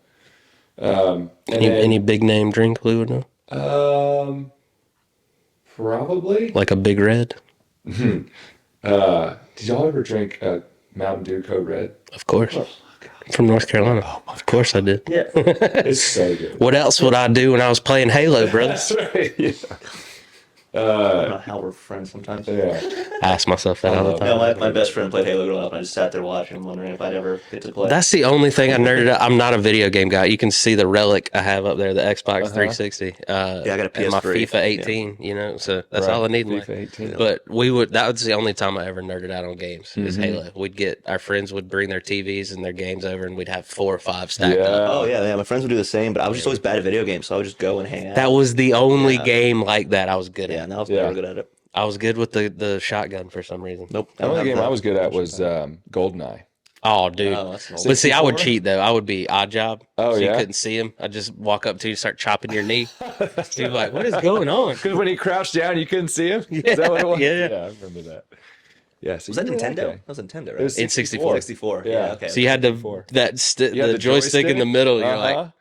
Any big name drink we would know? Probably. Like a Big Red? Did y'all ever drink Mountain Dew Code Red? Of course. From North Carolina. Of course I did. Yeah. It's so good. What else would I do when I was playing Halo, brother? That's right. Yeah. I don't know how we're friends sometimes. Yeah. I ask myself that all the No, time. my best friend played Halo growing up, and I just sat there watching, wondering if I'd ever get to play. That's the only thing I nerded out. I'm not a video game guy. You can see the relic I have up there, the Xbox 360. Yeah, I got a and my PS3. FIFA 18, so that's Right. all I need in life. FIFA 18. But that was the only time I ever nerded out on games is Halo. Our friends would bring their TVs and their games over and we'd have 4 or 5 stacked Yeah. up. Oh yeah, my friends would do the same, but I was just always bad at video games, so I would just go and hang out. That was the only game like that I was good at. yeah, and I was Yeah. never good at it. I was good with the shotgun for some reason. Nope. The only game I was good at was GoldenEye. Oh, dude. Oh, that's an old- But see, I would 64? cheat though. I would be odd job. Oh, so you yeah? couldn't see him. I'd just walk up to you, start chopping your knee. So you'd be like, what is going on? Because when he crouched down, you couldn't see him? Is that what it was? Yeah. Yeah, I remember that. Yeah, so Was that you were Nintendo? okay. That was Nintendo, right? It was In 64. 64. Yeah. Yeah. Okay. So you had the 64. the You had the joystick in the middle. You're like, Uh-huh.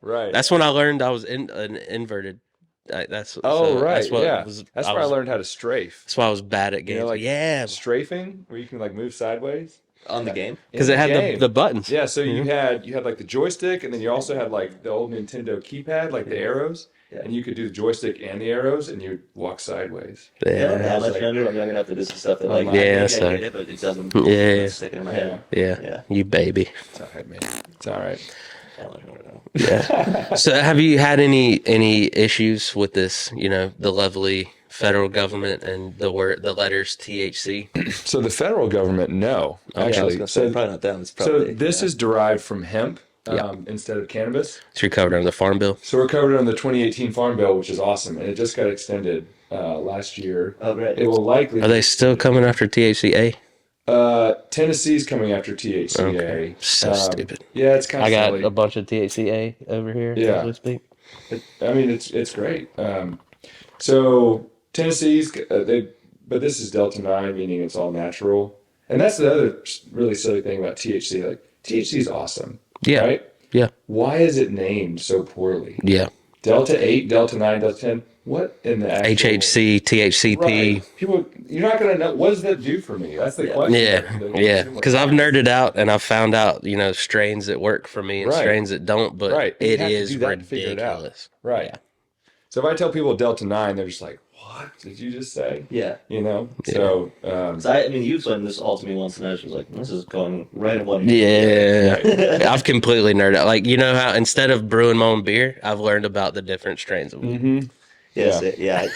Right. that's when I learned I was an inverted. That's Oh, so right. That's what Yeah. was, That's where I learned how to strafe. That's why I was bad at games. like yeah, strafing, where you can like move sideways. On the game? because it had game. the buttons. Yeah, so you had like the joystick, and then you also had like the old Nintendo keypad, like the arrows, and you could do the joystick and the arrows, and you'd walk sideways. Yeah, And I that was much like, younger. I'm young enough to do some stuff that like my- Yeah, I so- get it, but it doesn't Yeah. stick in my head. Yeah. Yeah. You baby. It's all right, man. It's all right. That much younger now. Yeah. So have you had any issues with this, the lovely federal government and the letters THC? So the federal government, no, I was actually. gonna say, probably not them. It's probably So this is derived from hemp instead of cannabis. So you're covered under the Farm Bill? So we're covered on the 2018 Farm Bill, which is awesome, and it just got extended last year. Oh, great. It will likely. Are they still coming after THCA? Tennessee's coming after THCA. Okay. So stupid. Yeah, it's kind of I got silly. a bunch of THCA over here Yeah. as we speak. I mean, it's great. So Tennessee's but this is Delta 9, meaning it's all natural, and that's the other really silly thing about THC. Like THC is awesome. Yeah. Right. Yeah. Why is it named so poorly? Yeah. Delta 8, Delta 9, Delta 10. What in the actual... HHC, THCP. Right. People, you're not going to know. What does that do for me? That's the question. Yeah. Because I've nerded out and I've found out, strains that work for me and Right. strains that don't, but Right. You it have to is do that to figure it out. ridiculous. Right. Yeah. So if I tell people Delta 9, they're just like, what did you just say? Yeah. So, 'Cause you explained this all to me once, and I was just like, this is going right in one. Yeah. I've completely nerded out. Like, how instead of brewing my own beer, I've learned about the different strains of weed. Yeah.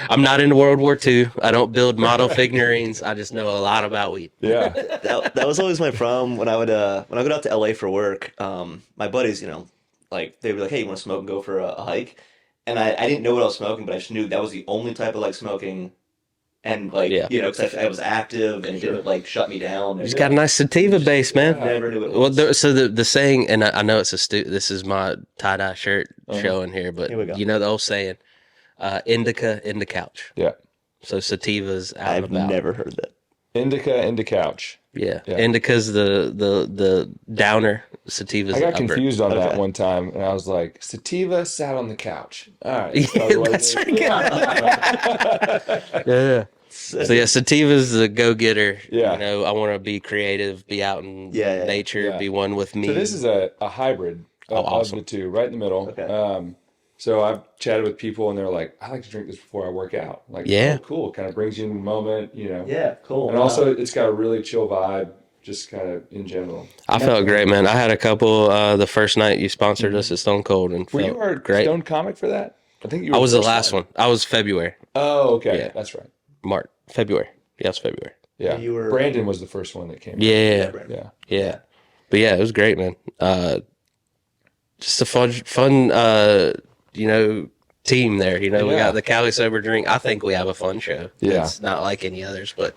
I'm not into World War II. I don't build model figurines. I just know a lot about weed. yeah. That was always my problem when I would out to LA for work. My buddies, like they'd be like, "Hey, you want to smoke and go for a hike?" And I didn't know what I was smoking, but I just knew that was the only type of like smoking, and like because I was active and it didn't like shut me down. It's got a nice sativa base, man. Never knew it Well, was. so the saying, and I know it's this is my tie-dye shirt showing here, but Here we go. you know the old saying, indica in the couch. Yeah. So sativas out I've and about. never heard that. Indica couch. Yeah. Yeah. Indica's the downer, sativas I the got upper. confused on that Okay. one time, and I was like, sativa sat on the couch. All right. Yeah, that's right. Yeah. So yeah, sativa's the go-getter. Yeah. I want to be creative, be out in Yeah. nature, Yeah. be one with me. So this is a hybrid of awesome. the two, right in the middle. Okay. So I've chatted with people, and they're like, I like to drink this before I work out. Like, Yeah. oh, cool. Kind of brings you in the moment, Yeah, cool. And also, it's got a really chill vibe, just kind of in general. I felt great, man. I had a couple the first night you sponsored us at Stone Cold, and Were felt you our great. Stone comic for that? I think you were I was the first last one. I was February, Oh, okay. Yeah. That's right. February. Yeah, it was February. Yeah. You were- Brandon was the first one that came. Yeah, Brandon. Yeah. But yeah, it was great, man. Just a fun, team there. We Yeah. got the Cali Sober drink. I think we have a fun show. Yeah. It's not like any others, but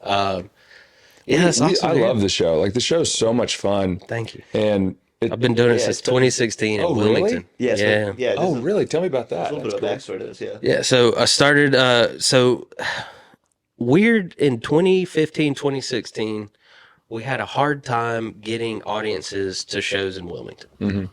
it's awesome. I man. love the show. Like, the show's so much fun. Thank you. And I've been doing it Yeah, since it's been- 2016 in Oh, really? Wilmington. Yeah. So, yeah. yeah. oh, This is really? Tell me about that. a little bit That's of backstory to this. Yeah. Yeah, so I started weird in 2015, 2016, we had a hard time getting audiences to shows in Wilmington. Mm-hmm.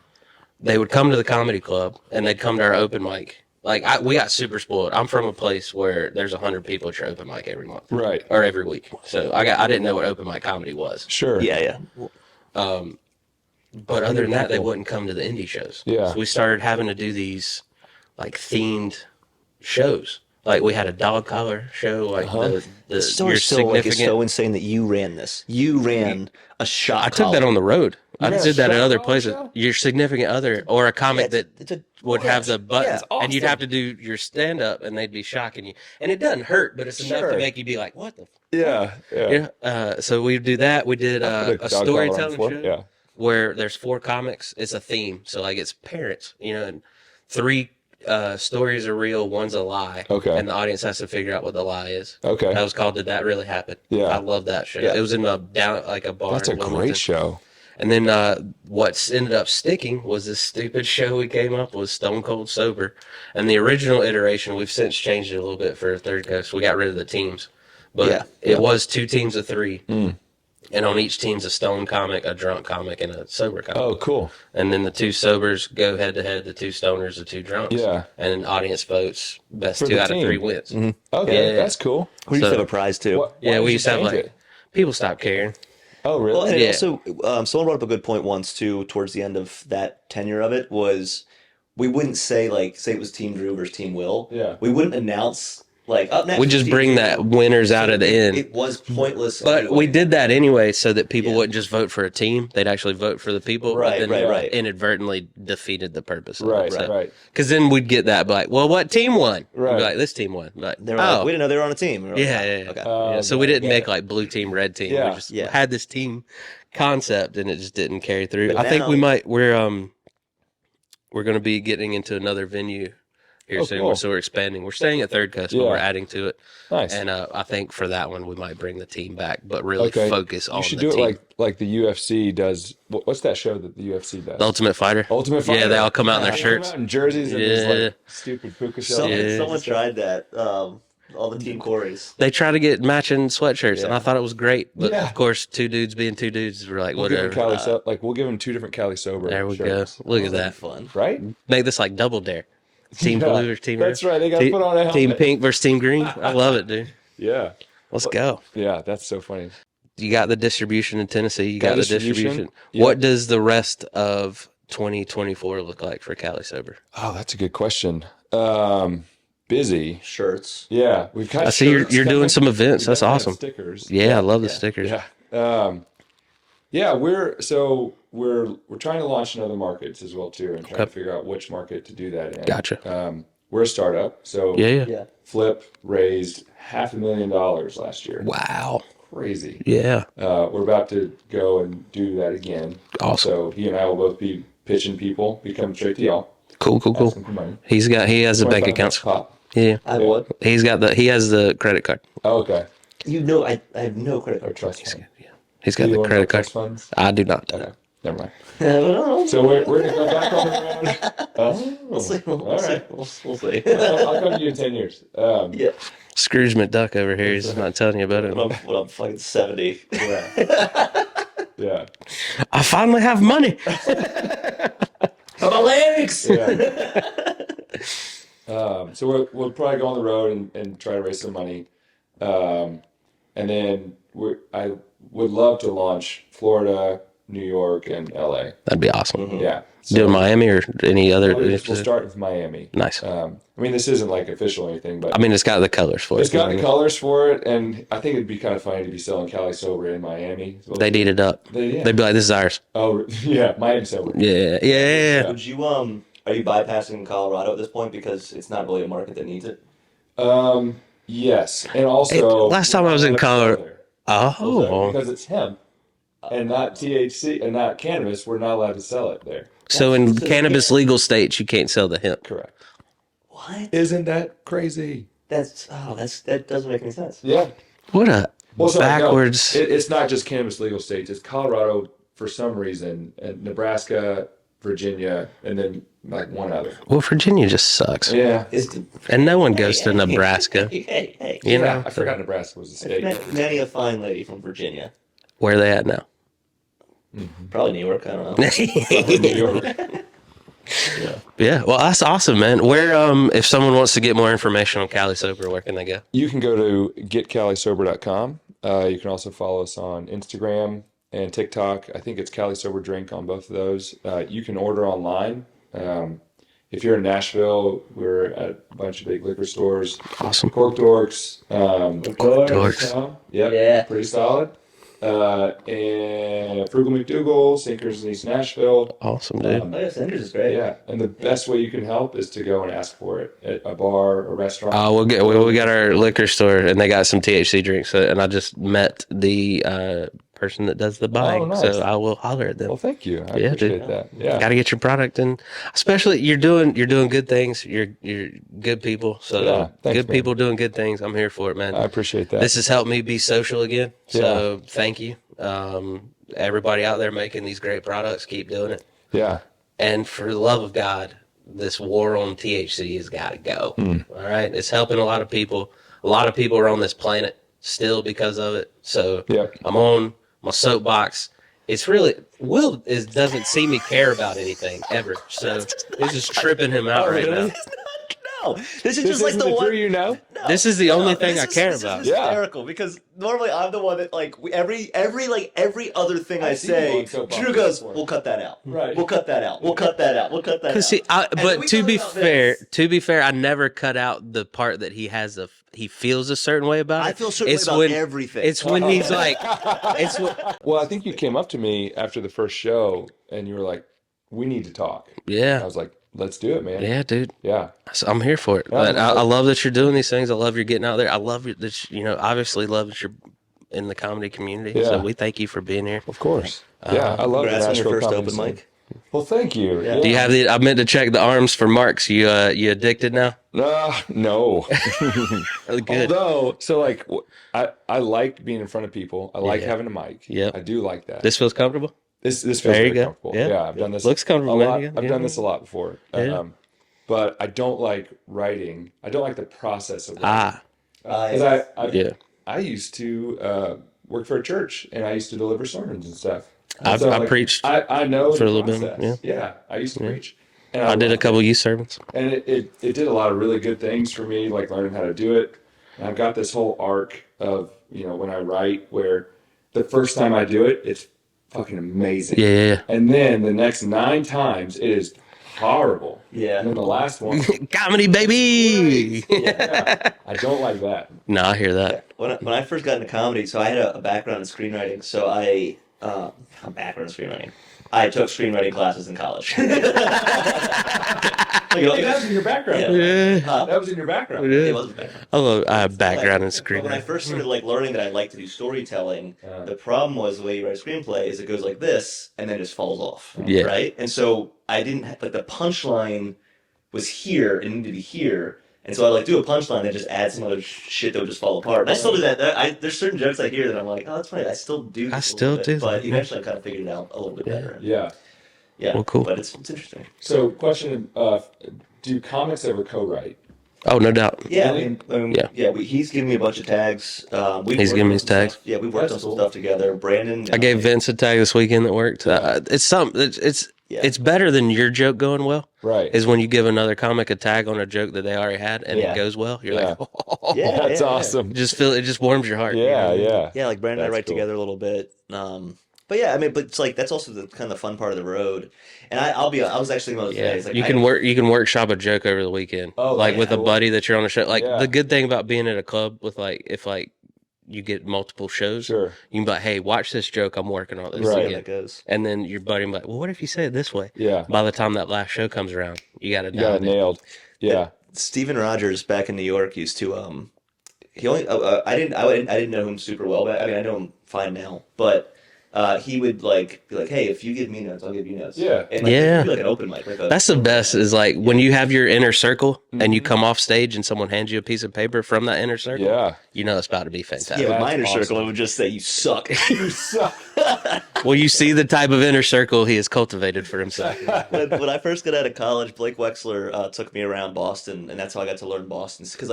They would come to the comedy club and they'd come to our open mic. Like we got super spoiled. I'm from a place where there's 100 people at your open mic every month. Right. Or every week. So I didn't know what open mic comedy was. Sure. Yeah. But other than that, they wouldn't come to the indie shows. Yeah. So we started having to do these like themed shows. Like we had a dog collar show. Like the story your still like, is significant. so insane that you ran this. You ran a shot. I took that on the road. I ran a did that at shot other collar places. show? Your significant other or a comic that would have the buttons, Yeah, and you'd awesome. have to do your stand up, and they'd be shocking you. And it doesn't hurt, but it's enough to Sure. make you be like, "What the?" Yeah. So we do that. We did I've put a dog collar on storytelling before. show. Yeah. Where there's 4 comics. It's a theme. So like it's parents, and 3 stories are real, one's a lie. Okay. And the audience has to figure out what the lie is. Okay. That was called Did That Really Happen? Yeah. I love that show. Yeah. It was in a down like a bar. That's a in Wilmington. great show. And then what's ended up sticking was this stupid show we came up with, Stone Cold Sober. And the original iteration, we've since changed it a little bit for Third Coast. We got rid of the teams. But it was 2 teams of 3. And on each team's a stone comic, a drunk comic, and a sober comic. Oh, cool. And then the 2 sobers go head to head, the 2 stoners, the 2 drunks. Yeah. And an audience votes best For 2 the out of team. 3 wins. Okay, Yeah. that's cool. We used to So- have a prize too. Why Yeah, did we you used to have change like it? people stopped caring. Oh, really? Well, and Yeah. also, someone brought up a good point once too. Towards the end of that tenure of it, was we wouldn't say like say it was Team Drew versus Team Will. Yeah. We wouldn't announce like up next. We is just Team bring Drew. that winners out So at the end. It was pointless. But anyway. we did that anyway so that people Yeah. wouldn't just vote for a team. They'd actually vote for the people. Right, but then right. inadvertently defeated the purpose of Right, it. So, right. Because then we'd get that like, well, what team won? We'd Right. be like, this team won. Like, They were like, we didn't know they were on a team. We were like, Yeah, "Oh, yeah, yeah. Okay. Yeah, so we didn't yeah. make like blue team, red team. Yeah, We just yeah. had this team concept and it just didn't carry through. But I think now- we're going to be getting into another venue here Oh, soon. cool. So we're expanding. We're staying at Third Coast, but Yeah. we're adding to it. Nice. And I think for that one, we might bring the team back, but really Okay. focus on You should the do team. it like the UFC does. What's that show that the UFC does? The Ultimate Fighter. Ultimate Fighter. Yeah, they all come out in their They shirts. come out in jerseys and these Yeah. like stupid puka shells. Someone tried that. All the Team Corys. They try to get matching sweatshirts, and Yeah. I thought it was great. But Yeah. of course, two dudes being two dudes, we're like, We'll give whatever. them we'll give them 2 different Cali Sober. There we shirts. go. Look at That'd that. be fun. Right? Make this like Double Dare. Team Yeah, blue versus team red. that's right. They gotta put on a helmet. Team pink versus team green. I love it, dude. Yeah. Let's go. Yeah, that's so funny. You got the distribution in Tennessee. You Got got the distribution. distribution. Yeah. What does the rest of 2024 look like for Cali Sober? Oh, that's a good question. Busy. Shirts. Yeah, we've got. I see you're shirts doing coming. some events. We That's definitely have awesome. Stickers. Yeah, I love the yeah. stickers. Yeah. We're trying to launch in other markets as well too, and trying to figure out which market to do that in. Gotcha. We're a startup, so Yeah. Yeah. Flip raised $500,000 last year. Wow. Crazy. Yeah. We're about to go and do that again. Awesome. So he and I will both be pitching people. We come straight to y'all. Cool. Asking for money. He has the bank 25 accounts. pop. Yeah. I would. He has the credit card. Oh, okay. You know, I have no credit Or card. trust fund. Yeah. He's got Do you the want credit no card. trust funds? I do not. Okay. Never mind. So So we're gonna go back on the road. Oh, we'll see. We'll all see. right. We'll see. I'll come to you in 10 years. Yeah. Scrooge McDuck over here. He's not telling you about it. When I'm fucking 70. Yeah. I finally have money. For my legs. Yeah. So we'll probably go on the road and try to raise some money. And then I would love to launch Florida, New York, and LA. That'd be awesome. Yeah. Do Miami or any other? We'll start with Miami. Nice. I mean, this isn't like official or anything, but I mean, it's got the colors for it. it's got the colors for it, and I think it'd be kind of funny to be selling Cali Sober in Miami. They'd eat it up. Yeah. They'd be like, "This is ours." Oh, yeah, Miami Sober. Yeah. Would you are you bypassing Colorado at this point because it's not really a market that needs it? Yes, and also Last time I was in Colorado. Oh, because it's hemp and not THC and not cannabis, we're not allowed to sell it there. so in cannabis legal states, you can't sell the hemp. Correct. What? Isn't that crazy? That doesn't make any sense. Yeah. What a Well, sorry, no, backwards. it's not just cannabis legal states. It's Colorado for some reason, and Nebraska, Virginia, and then like one other. Well, Virginia just sucks, Yeah. and no one goes to Nebraska. Hey. You know, I forgot Nebraska was a state. Many a fine lady from Virginia. where they at now? Probably New York. I don't know. New York. Yeah, well, that's awesome, man. Where, if someone wants to get more information on Cali Sober, where can they go? You can go to getcalisober.com. You can also follow us on Instagram and TikTok. I think it's Cali Sober Drink on both of those. You can order online. If you're in Nashville, we're at a bunch of big liquor stores. Awesome. Cork Dorks. Dorks. Yep. Yeah. Pretty solid. And Frugal McDougal, Sinkers in East Nashville. Awesome, dude. Oh, yeah, Sanders is great. Yeah, and the best way you can help is to go and ask for it at a bar, a restaurant. We got our liquor store, and they got some THC drinks, and I just met the person that does the buying, Oh, nice. so I will holler at them. Well, thank you. I Yeah, appreciate dude. that. Yeah. Got to get your product, and especially you're doing good things. You're good people, so Yeah, thanks, good man. people doing good things. I'm here for it, man. I appreciate that. This has helped me be social again, so thank you. Everybody out there making these great products, keep doing it. Yeah. And for the love of God, this war on THC has got to go. All right, it's helping a lot of people. A lot of people are on this planet still because of it. So Yep. I'm on my soapbox. It's really doesn't seem to care about anything ever. So this is tripping him out right now. No, this is This just like isn't the the one. Drew you know? No, This is the only thing this I care this about. Is Yeah. hysterical because normally I'm the one that like every other thing I I've seen you say, on soap Drew operas goes, before. "We'll cut that out. Right. We'll cut that out. We'll cut that out. We'll cut that out." Cause see, And then but we to talk be about fair, this. I never cut out the part that he has he feels a certain way about it. I feel a certain way about everything. It's when he's like, it's when, Well, I think you came up to me after the first show and you were like, "We need to talk." And I yeah, was like, "Let's do it, man." yeah, dude. Yeah. So I'm here for it. Yeah, But man. I love that you're doing these things. I love you're getting out there. I love that obviously love that you're in the comedy community. Yeah. So we thank you for being here. Of course. Yeah, I love the Congrats on your Nashville first comedy open scene. mic. Well, thank you. Yeah. Do you have I meant to check the arms for marks. You addicted now? No. Good. Although, so like, I like being in front of people. I like Yeah. having a mic. Yep. I do like that. This feels comfortable? This feels There you very go. comfortable. Yeah. Yeah, I've done this. Looks comfortable, a man. lot. Yeah. I've done this a lot before. Yeah. But I don't like writing. I don't like the process of writing. Ah, Because yeah. I used to work for a church and I used to deliver sermons and stuff. I So, preached I know for the a little bit, process. Yeah, I used to preach. And I did a loved couple it. youth sermons. And it did a lot of really good things for me, like learning how to do it. And I've got this whole arc of, when I write where the first time I do it, it's fucking amazing. Yeah. And then the next 9 times, it is horrible. Yeah. And then the last one, Comedy, baby. yeah, I don't like that. No, I hear that. When I first got into comedy, so I had a background in screenwriting. So a background in screenwriting. I took screenwriting classes in college. Hey, that was in your background. Yeah. That was in your background. It was a background. I have background in But when I screenwriting. first started learning that I like to do storytelling, the problem was the way you write a screenplay is it goes like this and then just falls off. Yeah. Right? And so I didn't the punchline was here and needed to be here. And so I do a punchline and just add some other shit that would just fall apart. And I still do that. There's certain jokes I hear that I'm like, oh, that's funny. I still do. I this a still little bit. do But that. eventually I kind of figured it out a little bit better. Yeah. Yeah. Well, cool. But it's interesting. So, question: do comics ever co-write? Oh, no doubt. Yeah, Yeah. he's given me a bunch of tags. He's given me his tags. Yeah, we've worked That's on some cool. stuff together. Brandon, I gave Vince a tag this weekend that worked. It's better than your joke going well. Right. Is when you give another comic a tag on a joke that they already had and Yeah. it goes well. You're Yeah. like, oh, Yeah, That's yeah, awesome. it just warms your heart. Yeah, yeah. Yeah, like Brandon and I That's write cool. together a little bit. But yeah, but it's like that's also the kind of the fun part of the road. And I was actually one of those Yeah, days. Like, you can workshop a joke over the weekend, Oh, like yeah. with a buddy that you're on the show. Like Yeah. the good thing about being at a club with if you get multiple shows, Sure. you can be like, hey, watch this joke I'm working on this see how Right. that weekend, goes. and then your buddy will be like, well, what if you say it this way? Yeah. By the time that last show comes around, you got it You got down. it nailed. Yeah. Steven Rogers back in New York used to he only I didn't know him super well, but I mean I know him fine now, but he would be like, hey, if you give me notes, I'll give you notes. Yeah. And Yeah. it'd be like an open mic. That's the best. Is like when you have your inner circle and you come off stage and someone hands you a piece of paper from that inner circle. Yeah. You know it's about to be fantastic. Yeah, with my That's inner circle, awesome. it would just say, you suck. You suck. Well, you see the type of inner circle he has cultivated for himself. When I first got out of college, Blake Wexler took me around Boston, and that's how I got to learn Boston. Because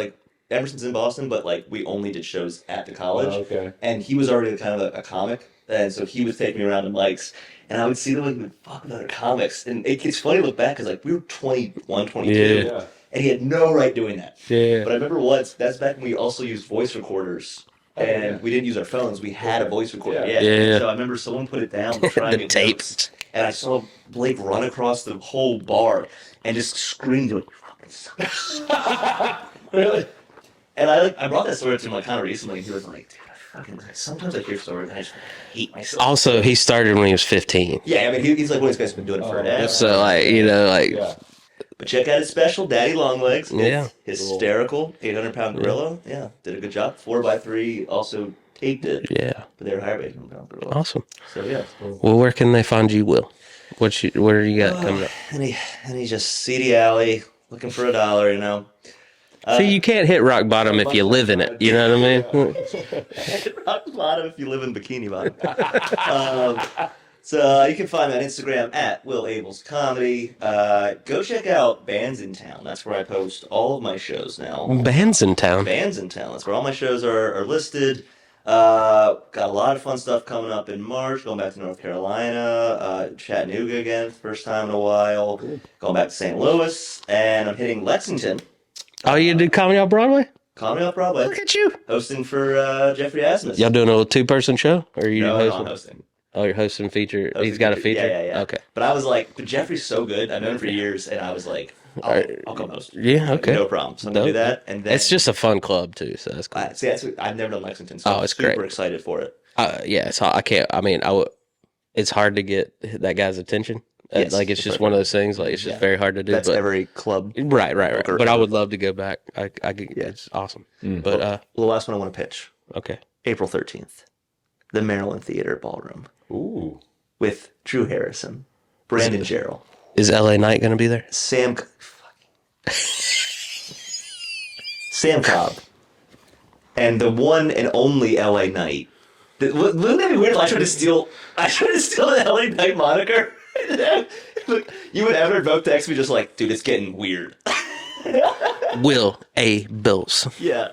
Emerson's in Boston, but we only did shows at the college. Oh, okay. And he was already kind of a comic, and so he would take me around to mics, and I would see them he would fuck with other comics, and it's funny to look back because we were 21, 22, Yeah. and he had no right doing that. Yeah. But I remember once that's back when we also used voice recorders. And yeah. we didn't use our phones. We had a voice recorder. Yeah. Yeah. So I remember someone put it down to try and The get tapes. notes, and I saw Blake run across the whole bar and just screamed, like, "You fucking suck." Really? And I brought that story to him kind of recently, and he was like, dude, sometimes I hear stories and I just hate myself. Also, he started when he was 15. Yeah, I mean, he's like one of these guys who's been doing it forever. So, Yeah. But check out his special, Daddy Longlegs. It's Yeah. hysterical. 800-pound gorilla. Yeah, did a good job. 4x3 also taped it. Yeah. But they were higher by 800-pound gorilla. Awesome. So, yeah. Well, where can they find you, Will? What do you got coming up? And he just seedy alley, looking for $1, you know. See, you can't hit rock bottom if you live in it. You know what I mean? Rock bottom if you live in Bikini Bottom. So you can find me on Instagram at Will Abels Comedy. Go check out Bands in Town. That's where I post all of my shows now. Bands in town. Bands in Town. That's where all my shows are listed. Got a lot of fun stuff coming up in March. Going back to North Carolina, Chattanooga again, first time in a while. Going back to St. Louis, and I'm hitting Lexington Oh, you do comedy on Broadway? Comedy off Broadway. Look at you. Hosting for Jeffrey Asmus. Y'all doing a little 2-person show? Or are you No, hosting? I'm hosting. Oh, you're hosting feature. Hosting He's got a feature? Yeah. Okay. But I was like, but Jeffrey's so good. I've known him for years, and I was like, I'll come host. Yeah, okay. No problem. So I'm going to do that. And then, It's just a fun club, too, so that's cool. I've never done Lexington, so I'm it's super great. excited for it. Yeah, so I can't, it's hard to get that guy's attention. Yes, Like, it's just one of those things, like, it's just very hard to do. That's but, every club. Right. But I would love to go back. It's awesome. But, Well, the last one I want to pitch, okay. April 13th, the Maryland Theater Ballroom Ooh. with Drew Harrison, Brandon Jarrell, Is LA Knight going to be there? Sam Cobb, and the one and only LA Knight. Wouldn't that be weird if I tried to steal the LA Knight moniker? You would ever vote text me just like, dude, it's getting weird. Will A. Bills. Yeah.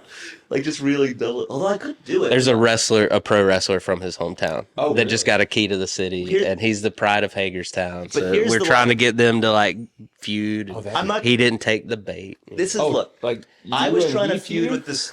Like just really double. Although I could do it. There's a pro wrestler from his hometown that just got a key to the city, and he's the pride of Hagerstown. So here's we're the trying one- to get them to like feud. I'm not. He didn't take the bait. This is Like I you was and trying to me feud with this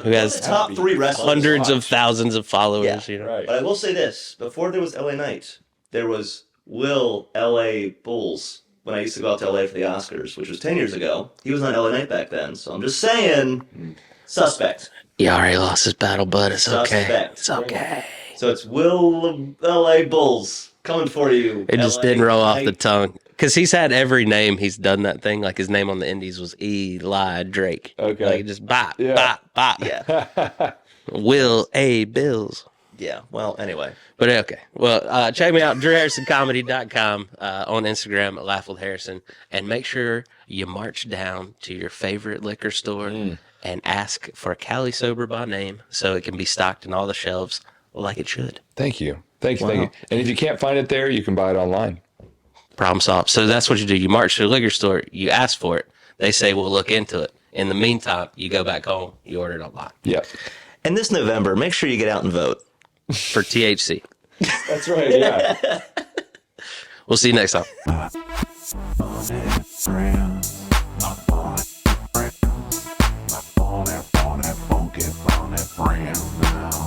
Who has top 3 wrestlers. hundreds of thousands of followers. Yeah, You know? Right. But I will say this: before there was LA Knight, there was Will LA Bulls. When I used to go out to LA for the Oscars, which was 10 years ago, he was on LA Knight back then. So I'm just saying, suspect. He already lost his battle, but it's okay. Suspect. It's okay. So it's Will LA Bulls coming for you. It just LA didn't roll off the Knight. tongue. Because he's had every name he's done that thing. Like his name on the Indies was Eli Drake. Okay. Like just bop, Yeah. bop, bop. Yeah. Will A. Bills. Yeah. Well, anyway. But okay. Well, check me out, DrewHarrisonComedy.com, on Instagram at Laugh with Harrison. And make sure you march down to your favorite liquor store and ask for Cali Sober by name so it can be stocked in all the shelves like it should. Thank you. Thank you. And if you can't find it there, you can buy it online. Problem solved. So that's what you do. You march to the liquor store, you ask for it. They say, we'll look into it. In the meantime, you go back home, you order it online. Yeah. And this November, make sure you get out and vote. For THC. That's right. Yeah. We'll see you next time. On it, friends.